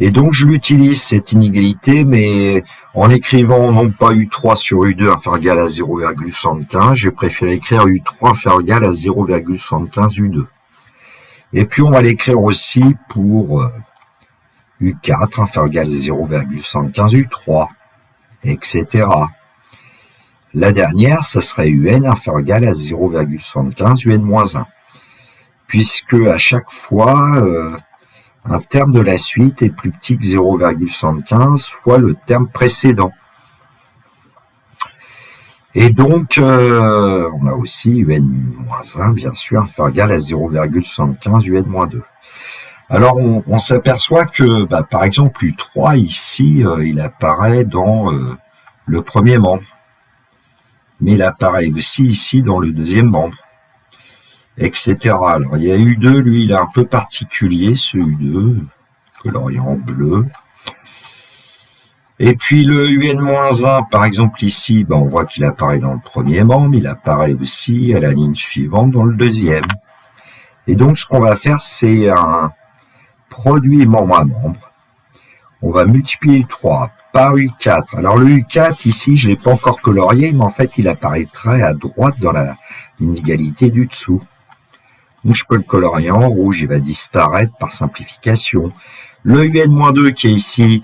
Et donc, je l'utilise, cette inégalité, mais en écrivant non pas U3 sur U2 inférieur égal à 0,75, j'ai préféré écrire U3 inférieur égal à 0,75 U2. Et puis, on va l'écrire aussi pour U4 inférieur égal à 0,75 U3, etc. La dernière, ça serait UN inférieur égal à 0,75 UN-1, puisque à chaque fois, un terme de la suite est plus petit que 0,75 fois le terme précédent. Et donc, on a aussi UN-1, bien sûr, inférieur égal à 0,75 UN-2. Alors, on s'aperçoit que, par exemple, U3, ici, il apparaît dans le premier membre. Mais il apparaît aussi ici dans le deuxième membre, etc. Alors, il y a U2, lui, il est un peu particulier, ce U2, colorié en bleu. Et puis, le UN-1, par exemple, ici, on voit qu'il apparaît dans le premier membre, il apparaît aussi à la ligne suivante dans le deuxième. Et donc, ce qu'on va faire, c'est un produit membre à membre. On va multiplier U3 par U4. Alors le U4, ici, je ne l'ai pas encore colorié, mais en fait, il apparaîtrait à droite dans l'inégalité du dessous. Donc, je peux le colorier en rouge, il va disparaître par simplification. Le UN-2 qui est ici,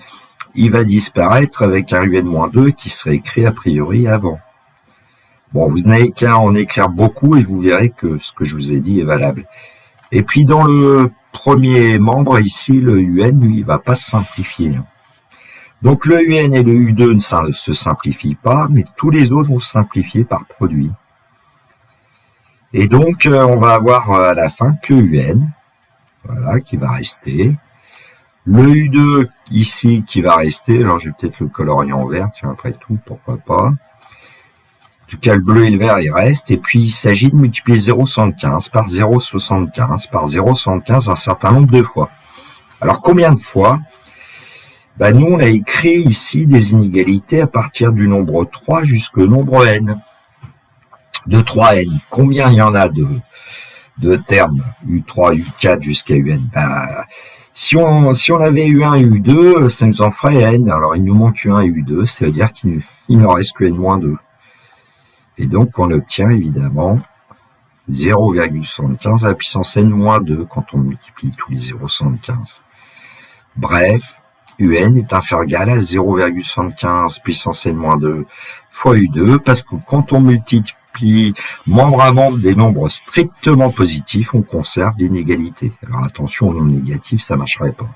il va disparaître avec un UN-2 qui serait écrit a priori avant. Bon, vous n'avez qu'à en écrire beaucoup et vous verrez que ce que je vous ai dit est valable. Et puis, dans le premier membre, ici, le UN, lui, il va pas se simplifier. Donc, le UN et le U2 ne se simplifient pas, mais tous les autres vont se simplifier par produit. Et donc, on va avoir à la fin que UN, voilà, qui va rester. Le U2, ici, qui va rester. Alors, je vais peut-être le colorier en vert, tiens, après tout, pourquoi pas. tout cas, le bleu et le vert, il reste. Et puis, il s'agit de multiplier 0,75 par 0,75 par 0,75 un certain nombre de fois. Alors, combien de fois? Nous, on a écrit ici des inégalités à partir du nombre 3 jusqu'au nombre n. De 3n. Combien il y en a de termes U3, U4 jusqu'à UN? Si on avait U1 et U2, ça nous en ferait n. Alors, il nous manque U1 et U2, ça veut dire qu'il n'en reste que n-2. Et donc, on obtient évidemment 0,75 à la puissance n-2 quand on multiplie tous les 0,75. Bref, UN est inférieur ou égal à 0,75 puissance n-2 fois U2, parce que quand on multiplie membre à membre des nombres strictement positifs, on conserve l'inégalité. Alors attention aux nombres négatifs, ça ne marcherait pas.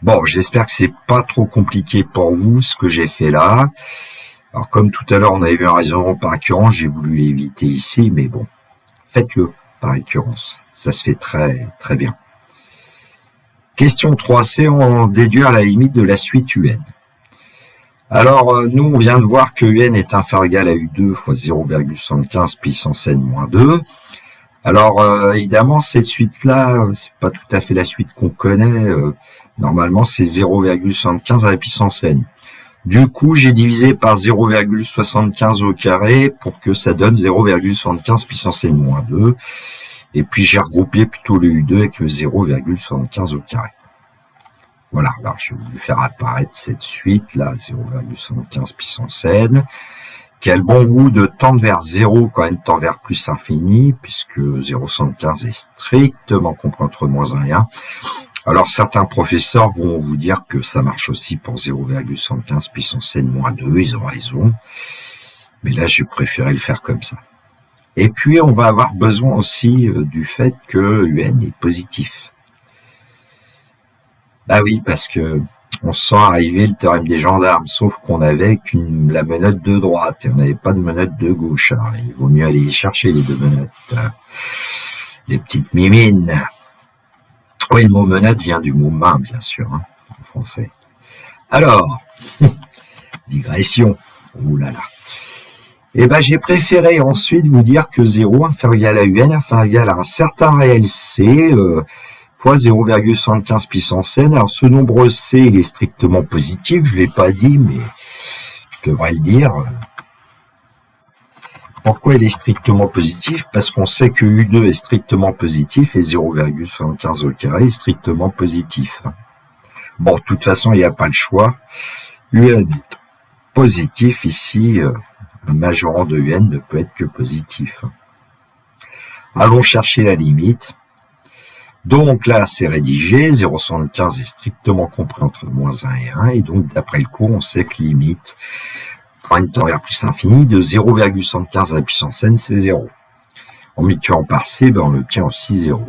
Bon, j'espère que c'est pas trop compliqué pour vous ce que j'ai fait là. Alors comme tout à l'heure on avait vu un raisonnement par récurrence, j'ai voulu l'éviter ici, mais bon, faites-le par récurrence, ça se fait très très bien. Question 3c, on déduire la limite de la suite UN. Alors nous on vient de voir que UN est inférieur ou égal à U2 fois 0,75 puissance n-2. Alors évidemment cette suite là, c'est pas tout à fait la suite qu'on connaît, normalement c'est 0,75 à la puissance n. Du coup, j'ai divisé par 0,75 au carré pour que ça donne 0,75 puissance n-2. Et puis, j'ai regroupé plutôt le U2 avec le 0,75 au carré. Voilà, alors je vais vous faire apparaître cette suite-là, 0,75 puissance n, qui a le bon goût de tendre vers 0 quand n tend vers plus infini, puisque 0,75 est strictement compris entre -1 et 1. Alors, certains professeurs vont vous dire que ça marche aussi pour 0,75 puissance n-2, ils ont raison. Mais là, j'ai préféré le faire comme ça. Et puis, on va avoir besoin aussi du fait que UN est positif. Oui, parce que on sent arriver le théorème des gendarmes, sauf qu'on avait la menotte de droite et on n'avait pas de menotte de gauche. Alors, il vaut mieux aller chercher les deux menottes. Les petites mimines. Oui, le mot menotte vient du mot main, bien sûr, en français. Alors, digression. Ouh là là. J'ai préféré ensuite vous dire que 0 inférieur ou égal à UN, inférieur ou égal à un certain réel C, fois 0,75 puissance n. Alors, ce nombre C, il est strictement positif, je ne l'ai pas dit, mais je devrais le dire. Pourquoi il est strictement positif? Parce qu'on sait que U2 est strictement positif et 0,75 au carré est strictement positif. Bon, de toute façon, il n'y a pas le choix. UN est positif ici, un majorant de UN ne peut être que positif. Allons chercher la limite. Donc là, c'est rédigé, 0,75 est strictement compris entre -1 et 1, et donc d'après le cours, on sait que limite, quand n tend vers plus infini, de 0,75 à la puissance n, c'est 0. En multipliant par c, on obtient aussi 0.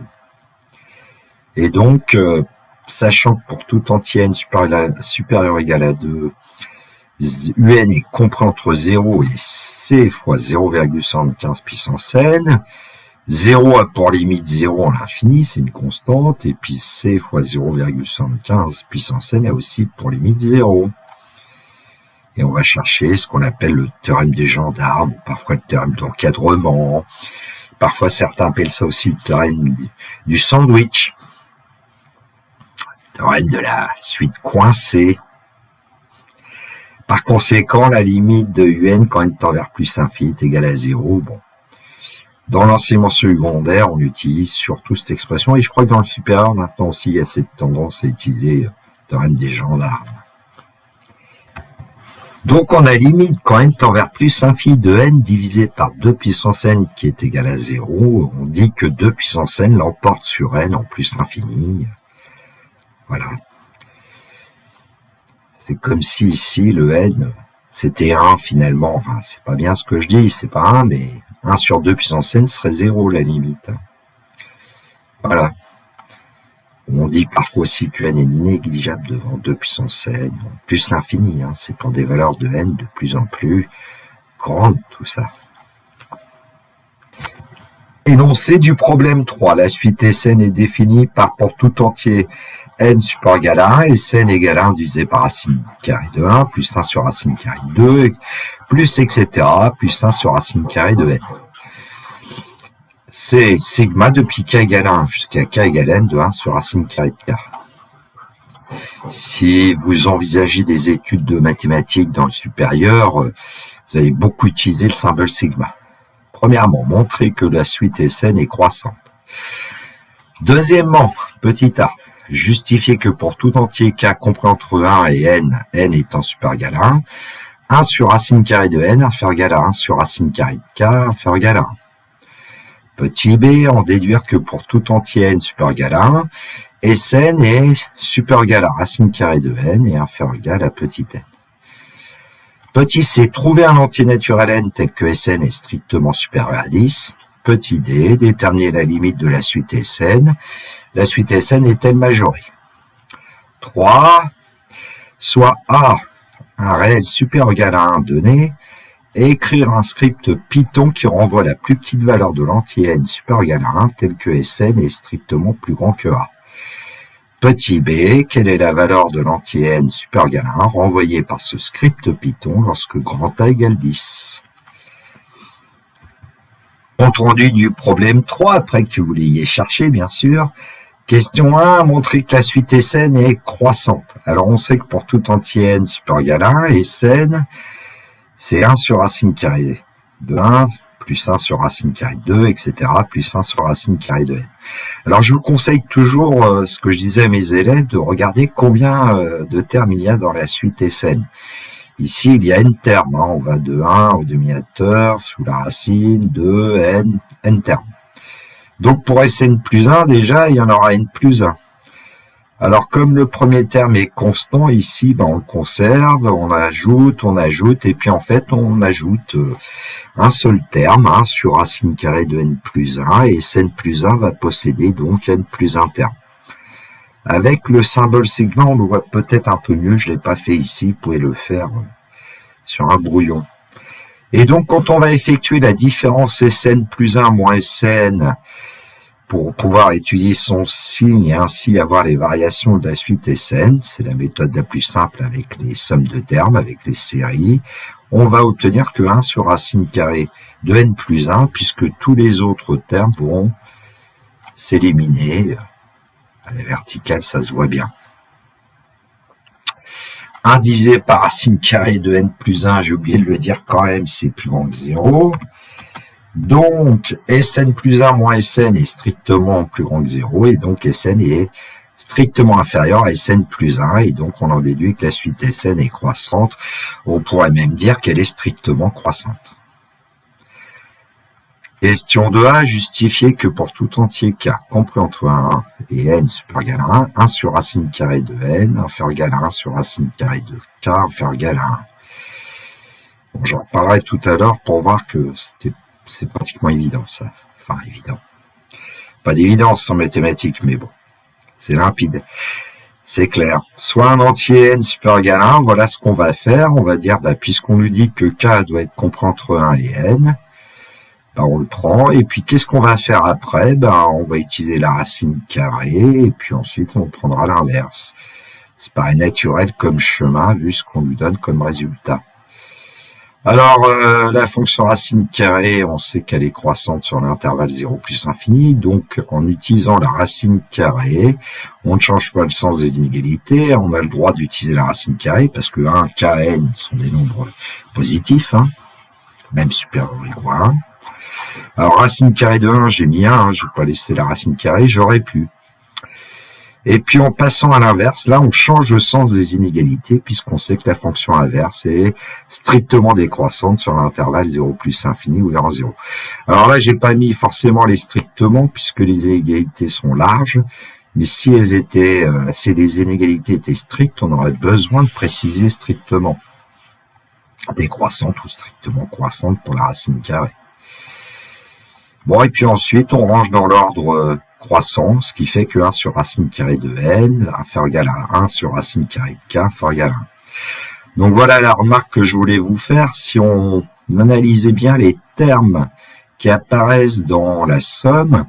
Et donc, sachant que pour tout entier n supérieur ou égal à 2, UN est compris entre 0 et c fois 0,75 puissance n. 0 a pour limite 0 à l'infini, c'est une constante, et puis c fois 0,75 puissance n a aussi pour limite 0. Et on va chercher ce qu'on appelle le théorème des gendarmes, ou parfois le théorème d'encadrement. Parfois, certains appellent ça aussi le théorème du sandwich. Le théorème de la suite coincée. Par conséquent, la limite de UN quand n tend vers plus infini est égale à 0. Bon. Dans l'enseignement secondaire, on utilise surtout cette expression, et je crois que dans le supérieur, maintenant aussi, il y a cette tendance à utiliser le théorème des gendarmes. Donc, on a limite quand n tend vers plus infini de n divisé par 2 puissance n qui est égal à 0. On dit que 2 puissance n l'emporte sur n en plus infini. Voilà. C'est comme si ici, le n, c'était 1 finalement. Enfin, c'est pas bien ce que je dis, c'est pas 1, mais 1 sur 2 puissance n serait 0 la limite. Voilà. On dit parfois aussi que n est négligeable devant 2 puissance n, plus l'infini, c'est pour des valeurs de n de plus en plus grandes, tout ça. Énoncé du problème 3, la suite Sn est définie par pour tout entier n supérieur égal à 1 et Sn égale à 1 divisé par racine carrée de 1 plus 1 sur racine carrée de 2 plus etc. plus 1 sur racine carrée de n. C'est sigma depuis k égale 1 jusqu'à k égale n de 1 sur racine carrée de k. Si vous envisagez des études de mathématiques dans le supérieur, vous allez beaucoup utiliser le symbole sigma. Premièrement, montrer que la suite Sn est croissante. Deuxièmement, petit a, justifier que pour tout entier k compris entre 1 et n étant supérieur égal à 1 sur racine carrée de n inférieur égal à 1 sur racine carrée de k inférieur égal à 1. Petit b, en déduire que pour tout entier n supérieur égal à 1, Sn est supérieur égal à racine carrée de n et inférieur égal à petit n. Petit c, trouver un entier naturel n tel que Sn est strictement supérieur à 10. Petit d, déterminer la limite de la suite Sn. La suite Sn est-elle majorée? 3. Soit a, un réel supérieur égal à 1 donné, et écrire un script Python qui renvoie la plus petite valeur de l'entier n supérieur égal à 1 tel que Sn est strictement plus grand que a. Petit b, quelle est la valeur de l'entier n supérieur égal à 1 renvoyée par ce script Python lorsque grand A égale 10. Compte rendu du problème 3, après que vous l'ayez cherché, bien sûr. Question 1, montrer que la suite Sn est croissante. Alors, on sait que pour tout entier n supérieur égal à 1, Sn, c'est 1 sur racine carrée de 1, plus 1 sur racine carrée de 2, etc., plus 1 sur racine carrée de n. Alors, je vous conseille toujours, ce que je disais à mes élèves, de regarder combien de termes il y a dans la suite Sn. Ici, il y a n termes, on va de 1 au demi-acteur, sous la racine, 2, n termes. Donc, pour Sn plus 1, déjà, il y en aura n plus 1. Alors, comme le premier terme est constant, ici, on le conserve, on ajoute, et puis en fait, on ajoute un seul terme, sur racine carrée de n plus 1, et Sn plus 1 va posséder donc n plus 1 terme. Avec le symbole sigma, on le voit peut-être un peu mieux, je ne l'ai pas fait ici, vous pouvez le faire sur un brouillon. Et donc, quand on va effectuer la différence Sn plus 1 moins Sn, pour pouvoir étudier son signe et ainsi avoir les variations de la suite Sn, c'est la méthode la plus simple avec les sommes de termes, avec les séries, on va obtenir que 1 sur racine carrée de n plus 1, puisque tous les autres termes vont s'éliminer. À la verticale, ça se voit bien. 1 divisé par racine carrée de n plus 1, j'ai oublié de le dire quand même, c'est plus grand que 0. Donc, Sn plus 1 moins Sn est strictement plus grand que 0, et donc Sn est strictement inférieur à Sn plus 1, et donc on en déduit que la suite Sn est croissante. On pourrait même dire qu'elle est strictement croissante. Question 2a, justifier que pour tout entier k compris entre 1 et n supérieur égal à 1 sur racine carrée de n inférieur égal à 1 sur racine carrée de k inférieur égal à 1. Bon, j'en reparlerai tout à l'heure pour voir que c'est pratiquement évident, ça. Enfin, évident. Pas d'évidence en mathématiques, mais bon, c'est limpide. C'est clair. Soit un entier n supérieur égal à 1, voilà ce qu'on va faire. On va dire, puisqu'on nous dit que k doit être compris entre 1 et n, on le prend, et puis qu'est-ce qu'on va faire après? On va utiliser la racine carrée, et puis ensuite on prendra l'inverse. C'est paraît naturel comme chemin, vu ce qu'on lui donne comme résultat. Alors, la fonction racine carrée, on sait qu'elle est croissante sur l'intervalle 0 plus infini, donc en utilisant la racine carrée, on ne change pas le sens des inégalités, on a le droit d'utiliser la racine carrée, parce que 1, k, n sont des nombres positifs, même supérieurs ou égaux à 1. Alors, racine carrée de 1, j'ai mis 1, je ne vais pas laisser la racine carrée, j'aurais pu. Et puis, en passant à l'inverse, là, on change le sens des inégalités, puisqu'on sait que la fonction inverse est strictement décroissante sur l'intervalle 0 plus infini ou vers 0. Alors là, j'ai pas mis forcément les strictement, puisque les inégalités sont larges, mais si les inégalités étaient strictes, on aurait besoin de préciser strictement. Décroissante ou strictement croissante pour la racine carrée. Bon, et puis ensuite, on range dans l'ordre croissant, ce qui fait que 1 sur racine carrée de n inférieur égal à 1 sur racine carrée de k inférieur égal à 1. Donc voilà la remarque que je voulais vous faire. Si on analysait bien les termes qui apparaissent dans la somme,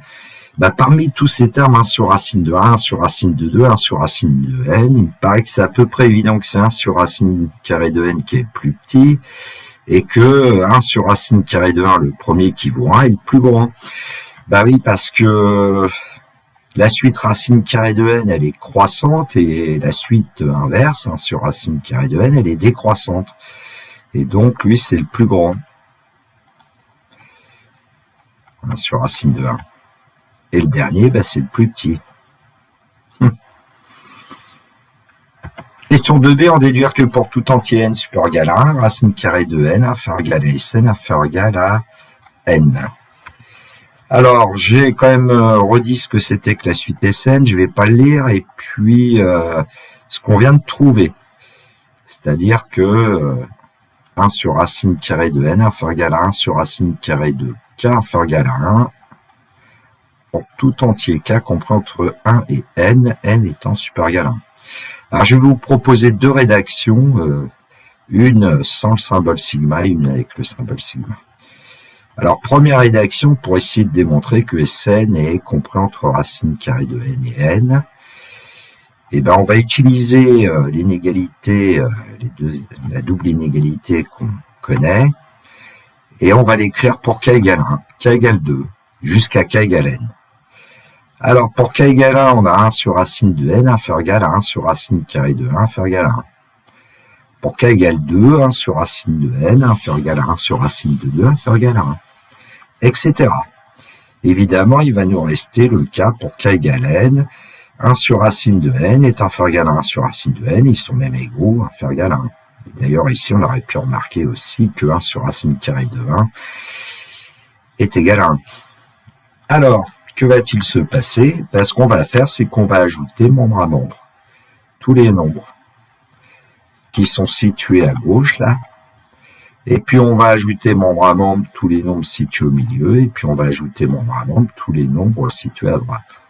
Bah, parmi tous ces termes, 1 sur racine de 1, 1 sur racine de 2, 1 sur racine de n, il me paraît que c'est à peu près évident que c'est 1 sur racine carrée de n qui est le plus petit, et que 1 sur racine carrée de 1, le premier qui vaut 1, est le plus grand. Bah oui, parce que la suite racine carrée de n, elle est croissante, et la suite inverse, 1 sur racine carrée de n, elle est décroissante. Et donc, lui, c'est le plus grand. 1 sur racine de 1. Et le dernier, bah, c'est le plus petit. Question 2b, en déduire que pour tout entier n supérieur égal à 1, racine carrée de n inférieur égal à Sn inférieur égal à n. Alors, j'ai quand même redit ce que c'était que la suite Sn, je vais pas le lire, et puis ce qu'on vient de trouver. C'est-à-dire que 1 sur racine carrée de n inférieur égal à 1 sur racine carrée de k inférieur égal à 1, pour tout entier k compris entre 1 et n, n étant supérieur égal à 1. Alors, je vais vous proposer deux rédactions, une sans le symbole sigma et une avec le symbole sigma. Alors, première rédaction, pour essayer de démontrer que Sn est compris entre racine carrée de n et n, et ben, on va utiliser l'inégalité, la double inégalité qu'on connaît, et on va l'écrire pour k égale 1, k égale 2, jusqu'à k égale n. Alors, pour k égale 1, on a 1 sur racine de n inférieur égal à 1 sur racine carrée de 1 inférieur égal à 1. Pour k égale 2, 1 sur racine de n inférieur égal à 1 sur racine de 2 inférieur égal à 1, etc. Évidemment, il va nous rester le cas pour k égale n. 1 sur racine de n est inférieur égal à 1 sur racine de n, ils sont même égaux, inférieur égal à 1. D'ailleurs, ici, on aurait pu remarquer aussi que 1 sur racine carrée de 1 est égal à 1. Alors, que va-t-il se passer? Ce qu'on va faire, c'est qu'on va ajouter membre à membre. Tous les nombres qui sont situés à gauche, là. Et puis, on va ajouter membre à membre tous les nombres situés au milieu. Et puis, on va ajouter membre à membre tous les nombres situés à droite.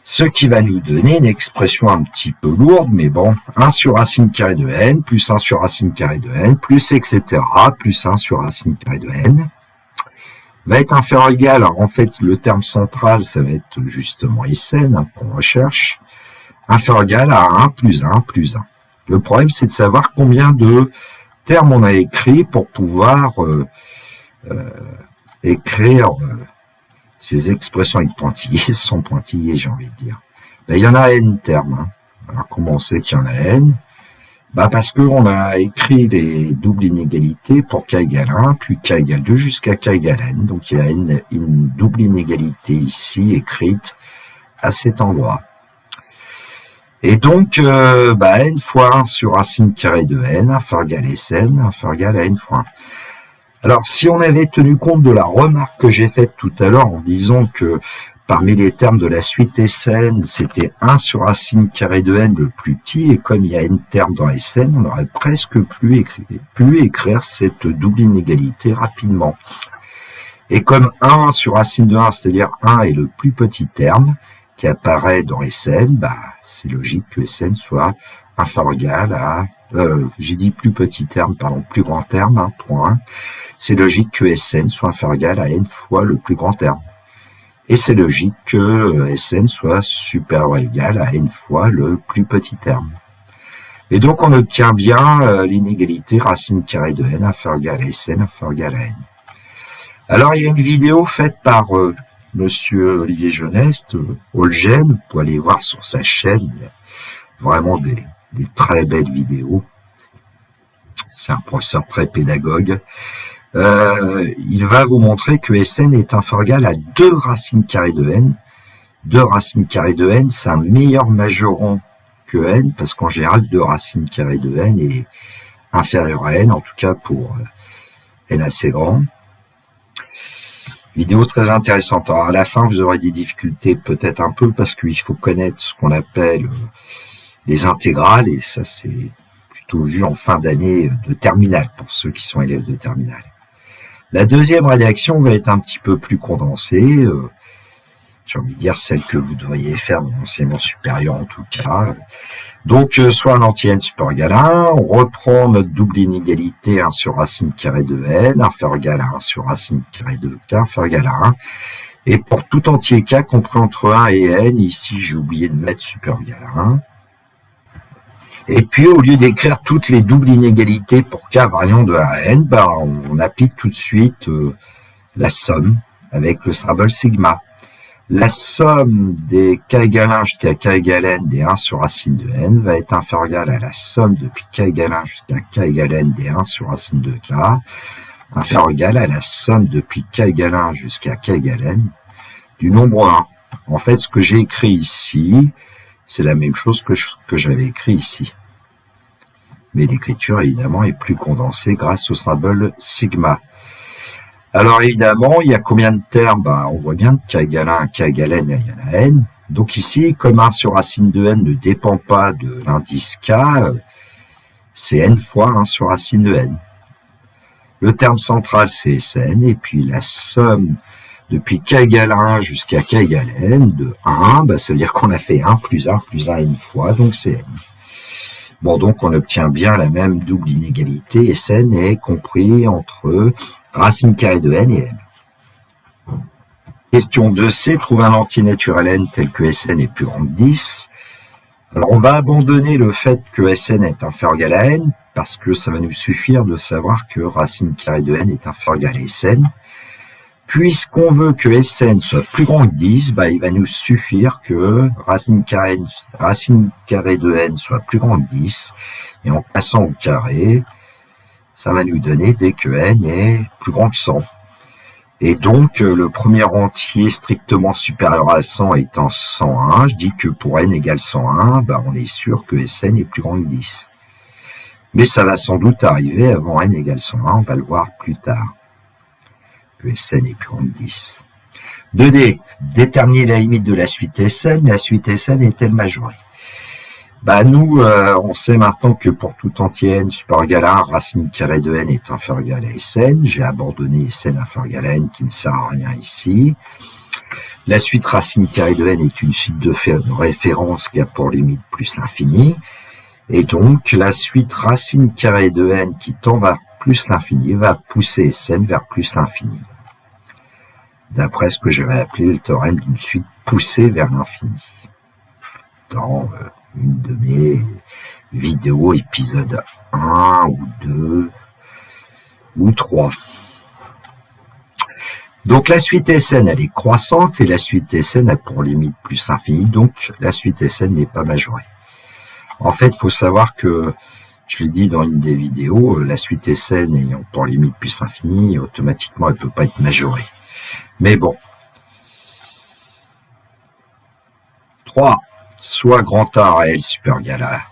Ce qui va nous donner une expression un petit peu lourde, mais bon, 1 sur racine carrée de n, plus 1 sur racine carrée de n, plus etc., plus 1 sur racine carrée de n, va être inférieur ou égal. Alors, en fait, le terme central, ça va être justement Sn, hein, qu'on recherche, inférieur ou égal à 1 plus 1 plus 1. Le problème, c'est de savoir combien de termes on a écrit pour pouvoir écrire ces expressions avec pointillés, sans pointillés, j'ai envie de dire. Ben, il y en a n termes. Hein. Alors, comment on sait qu'il y en a n? Bah parce qu'on a écrit les doubles inégalités pour k égale 1, puis k égale 2 jusqu'à k égale n. Donc il y a une double inégalité ici écrite à cet endroit. Et donc, n fois 1 sur racine carrée de n, inférieur égal à Sn, inférieur égal à n fois 1. Alors, si on avait tenu compte de la remarque que j'ai faite tout à l'heure en disant que parmi les termes de la suite Sn, c'était 1 sur racine carrée de n le plus petit, et comme il y a n termes dans Sn, on aurait presque pu écrire cette double inégalité rapidement. Et comme 1 sur racine de 1, c'est-à-dire 1 est le plus petit terme qui apparaît dans Sn, bah, c'est logique que Sn soit inférieur ou égal à... j'ai dit plus petit terme, pardon, plus grand terme, hein, point 1. C'est logique que Sn soit inférieur ou égal à n fois le plus grand terme. Et c'est logique que Sn soit supérieur ou égal à n fois le plus petit terme. Et donc on obtient bien l'inégalité racine carrée de n inférieur ou égal à Sn inférieur ou égal à n. Alors il y a une vidéo faite par monsieur Olivier Geneste, Olgen, vous pouvez aller voir sur sa chaîne, il y a vraiment des très belles vidéos. C'est un professeur très pédagogue. Il va vous montrer que Sn est inférieur ou égal à 2 racines carrées de n. 2 racines carrées de n, c'est un meilleur majoran que n, parce qu'en général, 2 racines carrées de n est inférieur à n, en tout cas pour n assez grand. Vidéo très intéressante. Alors à la fin, vous aurez des difficultés peut-être un peu, parce qu'il faut connaître ce qu'on appelle les intégrales, et ça c'est plutôt vu en fin d'année de terminale, pour ceux qui sont élèves de terminale. La deuxième rédaction va être un petit peu plus condensée, j'ai envie de dire celle que vous devriez faire dans l'enseignement supérieur en tout cas. Donc, soit un anti-n supérieur égal à 1, on reprend notre double inégalité 1 sur racine carrée de n, inférieur égal à 1 sur racine carrée de k, inférieur égal à 1. Et pour tout entier k compris entre 1 et n, ici j'ai oublié de mettre supérieur égal à 1. Et puis, au lieu d'écrire toutes les doubles inégalités pour k variant de 1 à n, on applique tout de suite la somme avec le symbole sigma. La somme des k égale 1 jusqu'à k égale n des 1 sur racine de n va être inférieure égale à la somme depuis k égale 1 jusqu'à k égale n des 1 sur racine de k, inférieure égale à la somme depuis k égale 1 jusqu'à k égale n du nombre 1. En fait, ce que j'ai écrit ici, c'est la même chose que j'avais écrit ici. Mais l'écriture, évidemment, est plus condensée grâce au symbole sigma. Alors, évidemment, il y a combien de termes? On voit bien que k égale 1, k égale n, il y en a n. Donc ici, comme 1 sur racine de n ne dépend pas de l'indice k, c'est n fois 1 sur racine de n. Le terme central, c'est Sn, et puis la somme depuis k égale 1 jusqu'à k égale n de 1, ça veut dire qu'on a fait 1 plus 1 plus 1 n fois, donc c'est n. Bon, donc on obtient bien la même double inégalité, et Sn est compris entre racine carrée de n et n. Question 2c, trouve un entier naturel n tel que Sn est plus grand que 10. Alors on va abandonner le fait que Sn est inférieur égal à n, parce que ça va nous suffire de savoir que racine carrée de n est inférieur égal à Sn. Puisqu'on veut que Sn soit plus grand que 10, il va nous suffire que racine carrée de n soit plus grand que 10, et en passant au carré, ça va nous donner dès que n est plus grand que 100. Et donc, le premier entier strictement supérieur à 100 étant 101, je dis que pour n égale 101, on est sûr que Sn est plus grand que 10. Mais ça va sans doute arriver avant n égale 101, on va le voir plus tard. Que Sn est plus grand que 10. 2D, déterminer la limite de la suite Sn. La suite Sn est-elle majorée? Nous, on sait maintenant que pour tout entier n supérieur égal à 1, racine carrée de n est inférieure égal à Sn. J'ai abandonné Sn inférieur égal à n qui ne sert à rien ici. La suite racine carrée de n est une suite de référence qui a pour limite plus l'infini. Et donc, la suite racine carrée de n qui tend vers plus l'infini va pousser Sn vers plus l'infini. D'après ce que je vais appeler le théorème d'une suite poussée vers l'infini. Dans une de mes vidéos, épisode 1 ou 2 ou 3. Donc la suite Sn, elle est croissante et la suite Sn a pour limite plus infini, donc la suite Sn n'est pas majorée. En fait, il faut savoir que, je l'ai dit dans une des vidéos, la suite Sn ayant pour limite plus infini, automatiquement elle ne peut pas être majorée. Mais bon. 3. Soit grand A réel supérieur égal à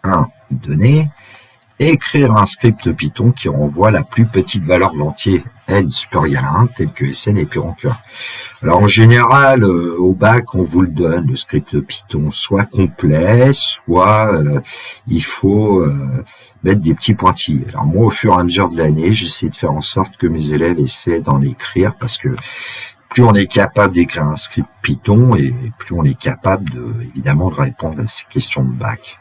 1 donné, et écrire un script Python qui renvoie la plus petite valeur de l'entier n supérieur égal à 1, tel que Sn est plus grand que 1. Alors en général, au bac, on vous le donne, le script Python, soit complet, soit il faut mettre des petits pointillés. Alors moi, au fur et à mesure de l'année, j'essaie de faire en sorte que mes élèves essaient d'en écrire, parce que plus on est capable d'écrire un script Python, et plus on est capable évidemment de répondre à ces questions de bac.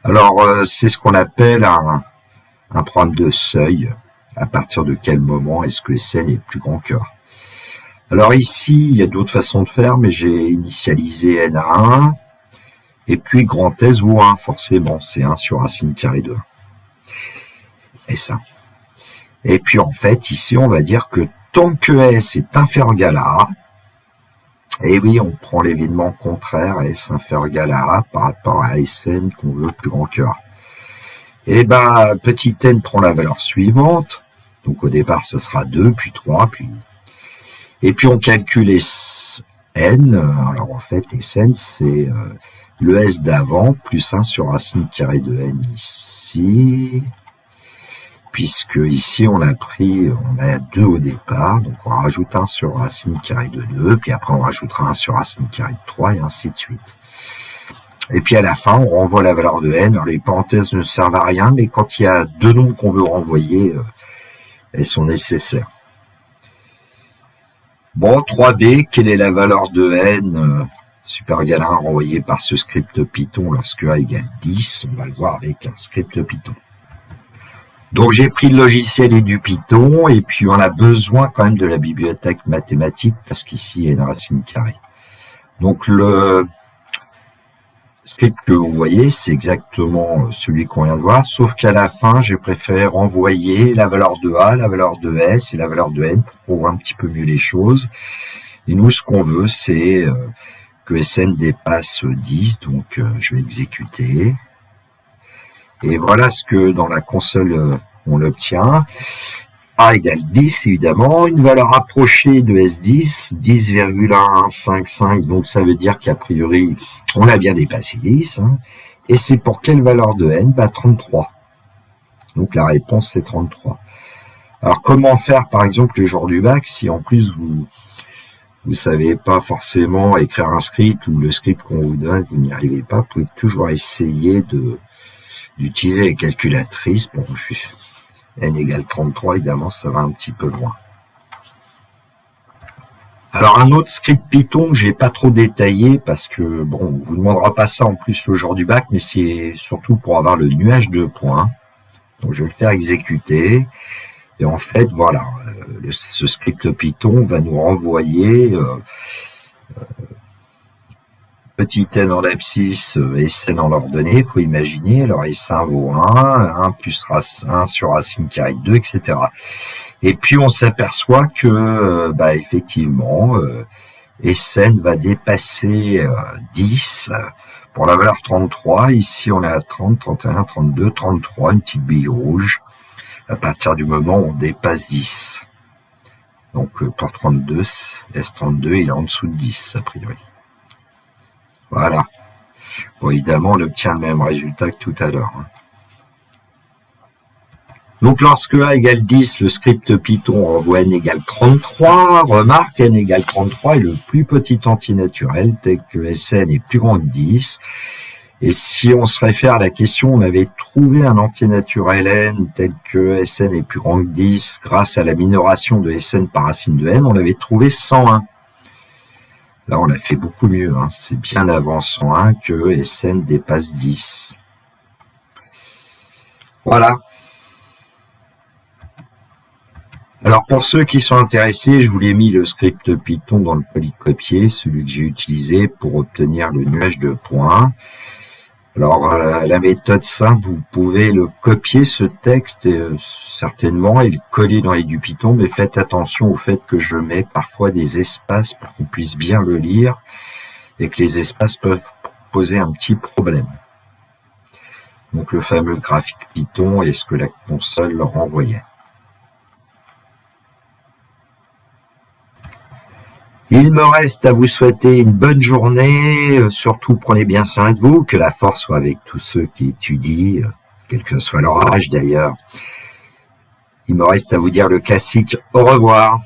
Alors, c'est ce qu'on appelle un problème de seuil. À partir de quel moment est-ce que Sn est plus grand que 1? Alors ici, il y a d'autres façons de faire, mais j'ai initialisé n à 1, et puis grand S vaut 1, forcément, c'est 1 sur racine carrée de 1. Et ça. Et puis en fait, ici, on va dire que tant que S est inférieur égal à A, et oui, on prend l'événement contraire, S inférieur égal à A par rapport à Sn qu'on veut plus grand que A. Et petit n prend la valeur suivante, donc au départ, ça sera 2, puis 3, puis... Et puis on calcule Sn, alors en fait, Sn, c'est le S d'avant, plus 1 sur racine carrée de n ici... Puisque ici on a 2 au départ, donc on rajoute 1 sur racine carrée de 2, puis après on rajoutera 1 sur racine carrée de 3, et ainsi de suite. Et puis à la fin, on renvoie la valeur de n. Alors les parenthèses ne servent à rien, mais quand il y a deux nombres qu'on veut renvoyer, elles sont nécessaires. Bon, 3b, quelle est la valeur de n super galin renvoyé par ce script Python lorsque A égale 10. On va le voir avec un script Python. Donc j'ai pris le logiciel et du Python, et puis on a besoin quand même de la bibliothèque mathématique, parce qu'ici il y a une racine carrée. Donc le script que vous voyez, c'est exactement celui qu'on vient de voir, sauf qu'à la fin, j'ai préféré renvoyer la valeur de A, la valeur de S et la valeur de N pour voir un petit peu mieux les choses. Et nous, ce qu'on veut, c'est que Sn dépasse 10, donc je vais exécuter. Et voilà ce que dans la console, on obtient. A égale 10, évidemment, une valeur approchée de S10, 10,155, donc ça veut dire qu'a priori, on a bien dépassé 10, hein. Et c'est pour quelle valeur de N? 33. Donc la réponse est 33. Alors comment faire, par exemple, le jour du bac, si en plus vous savez pas forcément écrire un script, ou le script qu'on vous donne, vous n'y arrivez pas, vous pouvez toujours essayer d'utiliser les calculatrices. Bon, N égale 33, évidemment, ça va un petit peu loin. Alors, un autre script Python que j'ai pas trop détaillé, parce que, bon, on vous demandera pas ça en plus le jour du bac, mais c'est surtout pour avoir le nuage de points. Donc, je vais le faire exécuter. Et en fait, voilà, ce script Python va nous renvoyer petit n en abscisse et Sn en ordonnée, il faut imaginer, alors S1 vaut 1 plus 1 sur racine carrée de 2, etc. Et puis on s'aperçoit que, effectivement, Sn va dépasser 10 pour la valeur 33. Ici on est à 30, 31, 32, 33, une petite bille rouge, à partir du moment où on dépasse 10. Donc pour 32, S32, il est en dessous de 10, a priori. Voilà. Bon, évidemment, on obtient le même résultat que tout à l'heure. Donc, lorsque A égale 10, le script Python renvoie N égale 33. Remarque, N égale 33 est le plus petit entier naturel, tel que Sn est plus grand que 10. Et si on se réfère à la question, on avait trouvé un entier naturel N tel que Sn est plus grand que 10 grâce à la minoration de Sn par racine de N, on avait trouvé 101. Là, on a fait beaucoup mieux, hein. C'est bien avant 101 que Sn dépasse 10. Voilà. Alors, pour ceux qui sont intéressés, je vous l'ai mis le script Python dans le polycopier, celui que j'ai utilisé pour obtenir le nuage de points. Alors, la méthode simple, vous pouvez le copier, ce texte, certainement, et le coller dans les du Python, mais faites attention au fait que je mets parfois des espaces pour qu'on puisse bien le lire, et que les espaces peuvent poser un petit problème. Donc, le fameux graphique Python est ce que la console renvoyait. Il me reste à vous souhaiter une bonne journée, surtout prenez bien soin de vous, que la force soit avec tous ceux qui étudient, quel que soit leur âge d'ailleurs. Il me reste à vous dire le classique au revoir.